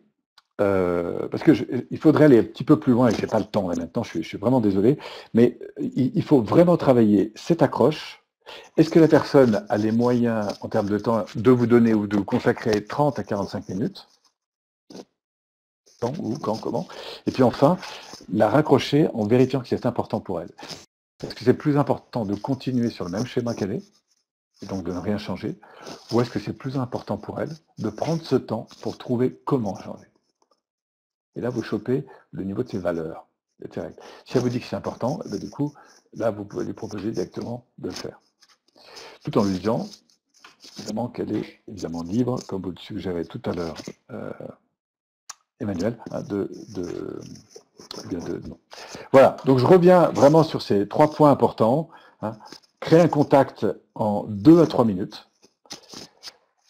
parce que il faudrait aller un petit peu plus loin et je n'ai pas le temps là maintenant, je suis vraiment désolé, mais il faut vraiment travailler cette accroche. Est-ce que la personne a les moyens, en termes de temps, de vous donner ou de vous consacrer 30 à 45 minutes? Quand, où, quand, comment? Et puis enfin, la raccrocher en vérifiant que c'est important pour elle. Est-ce que c'est plus important de continuer sur le même schéma qu'elle est, et donc de ne rien changer, ou est-ce que c'est plus important pour elle de prendre ce temps pour trouver comment changer? Et là, vous chopez le niveau de ses valeurs. Si elle vous dit que c'est important, du coup, là, vous pouvez lui proposer directement de le faire. Tout en lui disant, évidemment, qu'elle est évidemment libre, comme vous le suggérez tout à l'heure, Emmanuel, non. Voilà, donc je reviens vraiment sur ces 3 points importants. Créer un contact en 2 à 3 minutes.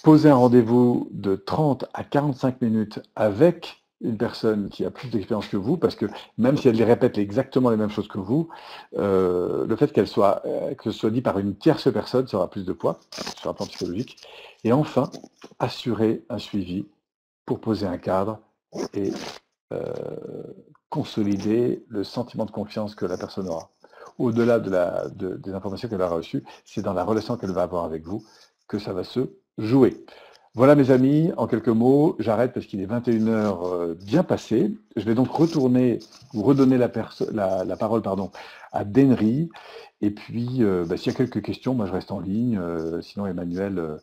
Poser un rendez-vous de 30 à 45 minutes avec une personne qui a plus d'expérience que vous, parce que même si elle répète exactement les mêmes choses que vous, le fait que ce soit dit par une tierce personne, ça aura plus de poids sur un plan psychologique. Et enfin, assurer un suivi pour poser un cadre et consolider le sentiment de confiance que la personne aura. Au-delà des informations qu'elle aura reçues, c'est dans la relation qu'elle va avoir avec vous que ça va se jouer. Voilà mes amis, en quelques mots, j'arrête parce qu'il est 21h bien passé. Je vais donc redonner la parole à Denry. Et puis, s'il y a quelques questions, moi je reste en ligne. Sinon, Emmanuel,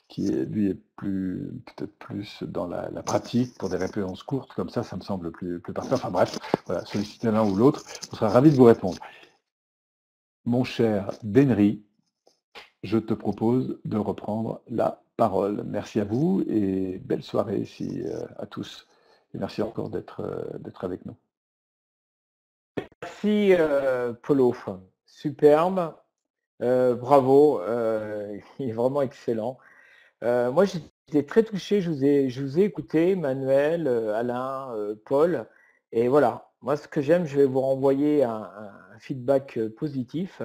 qui lui est peut-être plus dans la pratique pour des réponses courtes, comme ça me semble plus parfait. Enfin bref, voilà, sollicitez l'un ou l'autre, on sera ravis de vous répondre. Mon cher Benry, je te propose de reprendre la parole. Merci à vous et belle soirée ici à tous. Et merci encore d'être avec nous. Merci Polo, superbe, bravo, il est vraiment excellent. Moi j'étais très touché, je vous ai écouté, Manuel, Alain, Paul, et voilà, moi ce que j'aime, je vais vous renvoyer un feedback positif,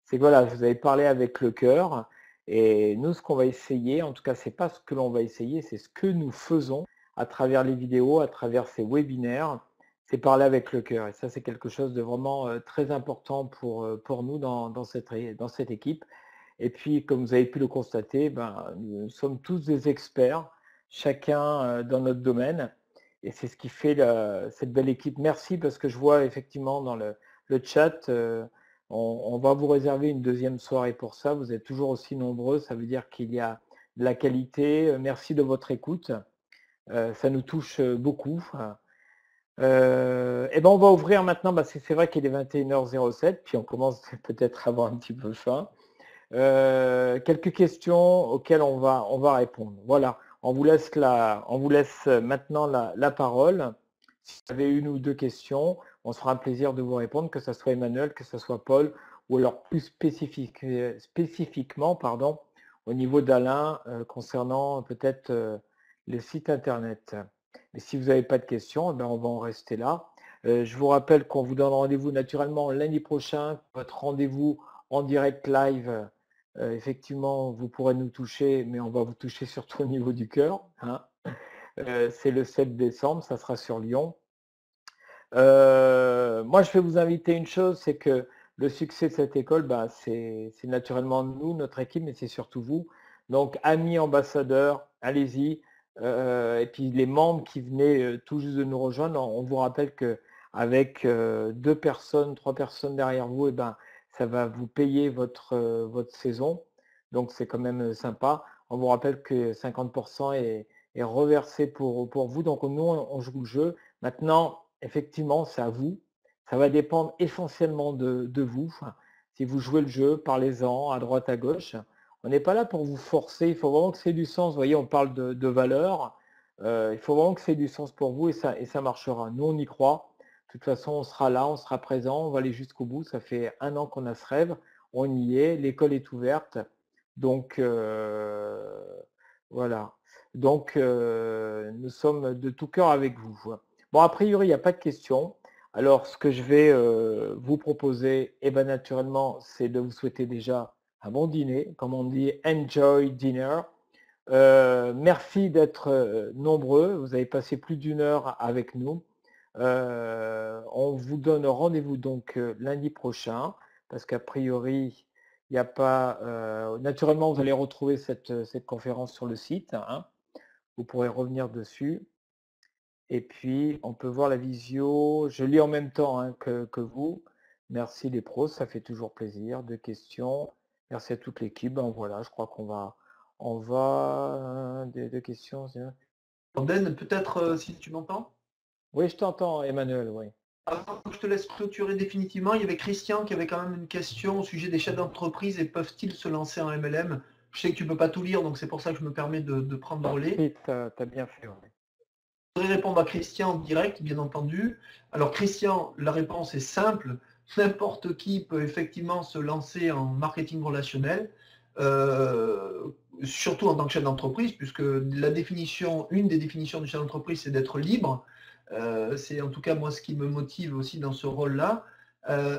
c'est que voilà, vous avez parlé avec le cœur, et nous ce qu'on va essayer, en tout cas c'est pas ce que l'on va essayer, c'est ce que nous faisons à travers les vidéos, à travers ces webinaires, c'est parler avec le cœur, et ça c'est quelque chose de vraiment très important pour nous dans cette équipe. Et puis, comme vous avez pu le constater, nous sommes tous des experts, chacun dans notre domaine. Et c'est ce qui fait cette belle équipe. Merci parce que je vois effectivement dans le chat, on va vous réserver une deuxième soirée pour ça. Vous êtes toujours aussi nombreux, ça veut dire qu'il y a de la qualité. Merci de votre écoute. Ça nous touche beaucoup. Et on va ouvrir maintenant, c'est vrai qu'il est 21h07, puis on commence peut-être à avoir un petit peu faim. Quelques questions auxquelles on va répondre. Voilà, on vous laisse maintenant la parole. Si vous avez une ou deux questions, on se fera un plaisir de vous répondre, que ce soit Emmanuel, que ce soit Paul, ou alors plus spécifiquement au niveau d'Alain, concernant peut-être le site internet. Mais si vous n'avez pas de questions, on va en rester là. Je vous rappelle qu'on vous donne rendez-vous naturellement lundi prochain, votre rendez-vous en direct live. Effectivement, vous pourrez nous toucher, mais on va vous toucher surtout au niveau du cœur. C'est le 7 décembre, ça sera sur Lyon. Moi, je vais vous inviter une chose, c'est que le succès de cette école, c'est naturellement nous, notre équipe, mais c'est surtout vous. Donc, amis ambassadeurs, allez-y. Et puis, les membres qui venaient tout juste de nous rejoindre, on vous rappelle qu'avec 2 personnes, 3 personnes derrière vous, ça va vous payer votre saison. Donc, c'est quand même sympa. On vous rappelle que 50% est reversé pour vous. Donc, nous, on joue le jeu. Maintenant, effectivement, c'est à vous. Ça va dépendre essentiellement de vous. Si vous jouez le jeu, parlez-en à droite, à gauche. On n'est pas là pour vous forcer. Il faut vraiment que c'est du sens. Vous voyez, on parle de valeur. Il faut vraiment que c'est du sens pour vous et ça marchera. Nous, on y croit. De toute façon, on sera là, on sera présent, on va aller jusqu'au bout. Ça fait 1 an qu'on a ce rêve. On y est. L'école est ouverte. Donc, voilà. Donc, nous sommes de tout cœur avec vous. Bon, a priori, il n'y a pas de questions. Alors, ce que je vais vous proposer, naturellement, c'est de vous souhaiter déjà un bon dîner, comme on dit, enjoy dinner. Merci d'être nombreux. Vous avez passé plus d'1 heure avec nous. On vous donne rendez-vous donc lundi prochain, parce qu'a priori, il n'y a pas... naturellement, vous allez retrouver cette conférence sur le site. Vous pourrez revenir dessus. Et puis, on peut voir la visio. Je lis en même temps que vous. Merci les pros, ça fait toujours plaisir. 2 questions. Merci à toute l'équipe. Voilà, je crois qu'on va... Des questions. Ben, peut-être si tu m'entends? Oui, je t'entends, Emmanuel, oui. Avant que je te laisse clôturer définitivement, il y avait Christian qui avait quand même une question au sujet des chefs d'entreprise et peuvent-ils se lancer en MLM? Je sais que tu ne peux pas tout lire, donc c'est pour ça que je me permets de prendre le relais. Oui, tu as bien fait. Oui. Je voudrais répondre à Christian en direct, bien entendu. Alors Christian, la réponse est simple. N'importe qui peut effectivement se lancer en marketing relationnel, surtout en tant que chef d'entreprise, puisque une des définitions du chef d'entreprise, c'est d'être libre. C'est en tout cas moi ce qui me motive aussi dans ce rôle-là.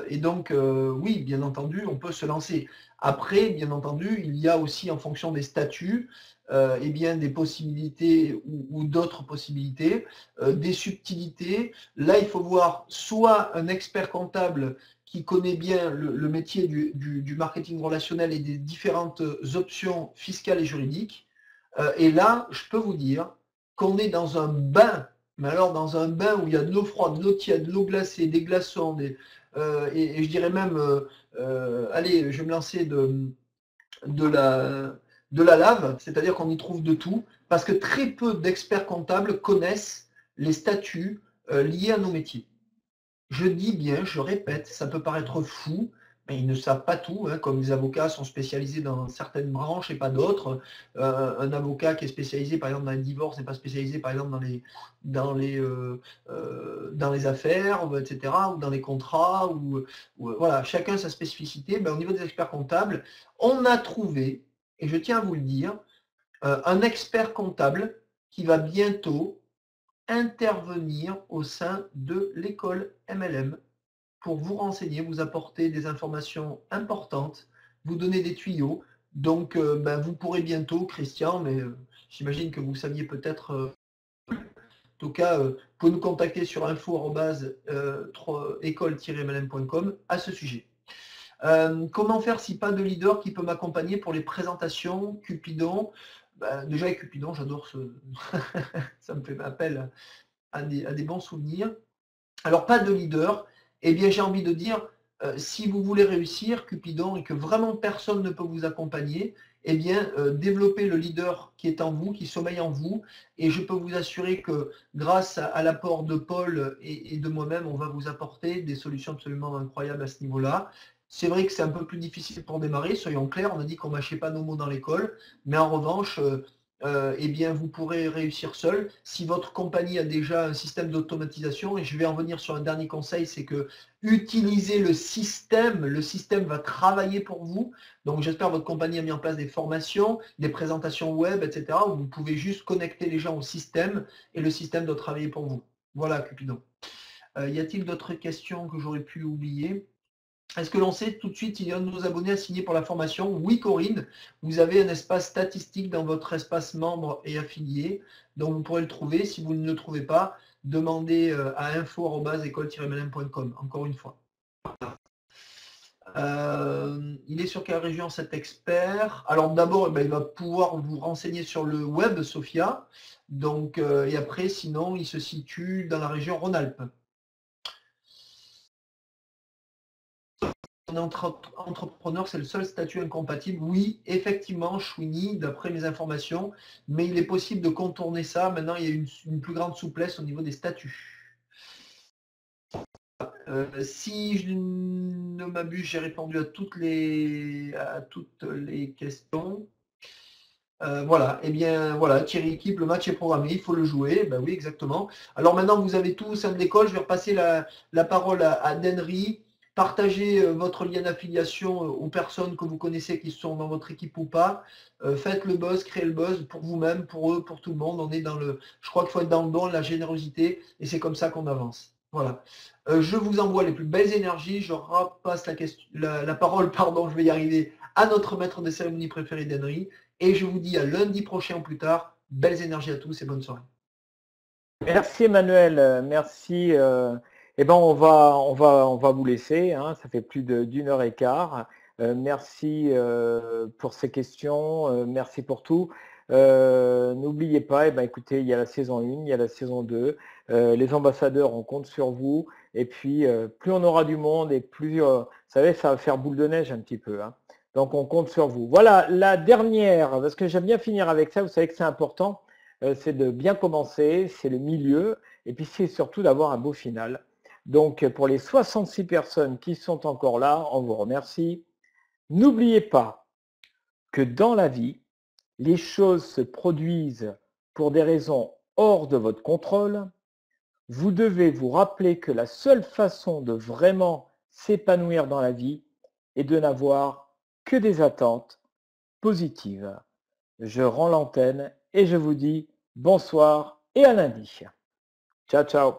Et donc, oui, bien entendu, on peut se lancer. Après, bien entendu, il y a aussi en fonction des statuts, des possibilités ou d'autres possibilités, des subtilités. Là, il faut voir soit un expert comptable qui connaît bien le métier du marketing relationnel et des différentes options fiscales et juridiques. Et là, je peux vous dire qu'on est dans un bain, mais alors dans un bain où il y a de l'eau froide, de l'eau tiède, de l'eau glacée, des glaçons, et je dirais même, allez, je vais me lancer de de la lave, c'est-à-dire qu'on y trouve de tout, parce que très peu d'experts comptables connaissent les statuts liés à nos métiers. Je dis bien, je répète, ça peut paraître fou, mais ils ne savent pas tout, hein, comme les avocats sont spécialisés dans certaines branches et pas d'autres. Un avocat qui est spécialisé par exemple dans les divorces n'est pas spécialisé par exemple dans les affaires, etc., ou dans les contrats, voilà, chacun sa spécificité. Ben, au niveau des experts comptables, on a trouvé, et je tiens à vous le dire, un expert comptable qui va bientôt intervenir au sein de l'école MLM pour vous renseigner, vous apporter des informations importantes, vous donner des tuyaux. Donc, vous pourrez bientôt, Christian, mais j'imagine que vous saviez peut-être, en tout cas, vous pouvez nous contacter sur info@école-mlm.com à ce sujet. Comment faire si pas de leader qui peut m'accompagner pour les présentations, Cupidon? Déjà, avec Cupidon, j'adore ça me fait appel à des bons souvenirs. Alors, pas de leader. Eh bien, j'ai envie de dire, si vous voulez réussir, Cupidon, et que vraiment personne ne peut vous accompagner, eh bien, développez le leader qui est en vous, qui sommeille en vous. Et je peux vous assurer que grâce à l'apport de Paul et de moi-même, on va vous apporter des solutions absolument incroyables à ce niveau-là. C'est vrai que c'est un peu plus difficile pour démarrer, soyons clairs. On a dit qu'on ne mâchait pas nos mots dans l'école. Mais en revanche, eh bien, vous pourrez réussir seul. Si votre compagnie a déjà un système d'automatisation, et je vais en venir sur un dernier conseil, c'est que utilisez le système va travailler pour vous. Donc j'espère que votre compagnie a mis en place des formations, des présentations web, etc., où vous pouvez juste connecter les gens au système et le système doit travailler pour vous. Voilà, Cupidon. Y a-t-il d'autres questions que j'aurais pu oublier ? Est-ce que l'on sait tout de suite s'il y a un de nos abonnés à signer pour la formation? Oui, Corinne, vous avez un espace statistique dans votre espace membre et affilié, donc vous pourrez le trouver. Si vous ne le trouvez pas, demandez à info@école-mlm.com, encore une fois. Il est sur quelle région cet expert? Alors d'abord, il va pouvoir vous renseigner sur le web, Sophia. Donc, et après, sinon, il se situe dans la région Rhône-Alpes. Entrepreneur, c'est le seul statut incompatible. Oui, effectivement, Chouini, d'après mes informations, mais il est possible de contourner ça. Maintenant, il y a une plus grande souplesse au niveau des statuts. Si je ne m'abuse, j'ai répondu à toutes les questions. Voilà, eh bien voilà, Thierry Équipe, le match est programmé, il faut le jouer. Ben oui, exactement. Alors maintenant, vous avez tout au sein de l'école. Je vais repasser la parole à Denry. Partagez votre lien d'affiliation aux personnes que vous connaissez qui sont dans votre équipe ou pas. Faites le buzz, créez le buzz pour vous-même, pour eux, pour tout le monde. On est je crois qu'il faut être dans le don, la générosité, et c'est comme ça qu'on avance. Voilà. Je vous envoie les plus belles énergies. Je repasse la parole, pardon, je vais y arriver, à notre maître de cérémonie préféré, Denry. Et je vous dis à lundi prochain ou plus tard. Belles énergies à tous et bonne soirée. Merci Emmanuel, merci. On va vous laisser, hein, ça fait plus d'1h15. Merci pour ces questions, merci pour tout. N'oubliez pas, écoutez, il y a la saison 1, il y a la saison 2. Les ambassadeurs, on compte sur vous. Et puis, plus on aura du monde et plus, vous savez, ça va faire boule de neige un petit peu. Hein. Donc, on compte sur vous. Voilà, la dernière, parce que j'aime bien finir avec ça, vous savez que c'est important, c'est de bien commencer, c'est le milieu, et puis c'est surtout d'avoir un beau final. Donc, pour les 66 personnes qui sont encore là, on vous remercie. N'oubliez pas que dans la vie, les choses se produisent pour des raisons hors de votre contrôle. Vous devez vous rappeler que la seule façon de vraiment s'épanouir dans la vie est de n'avoir que des attentes positives. Je rends l'antenne et je vous dis bonsoir et à lundi. Ciao, ciao.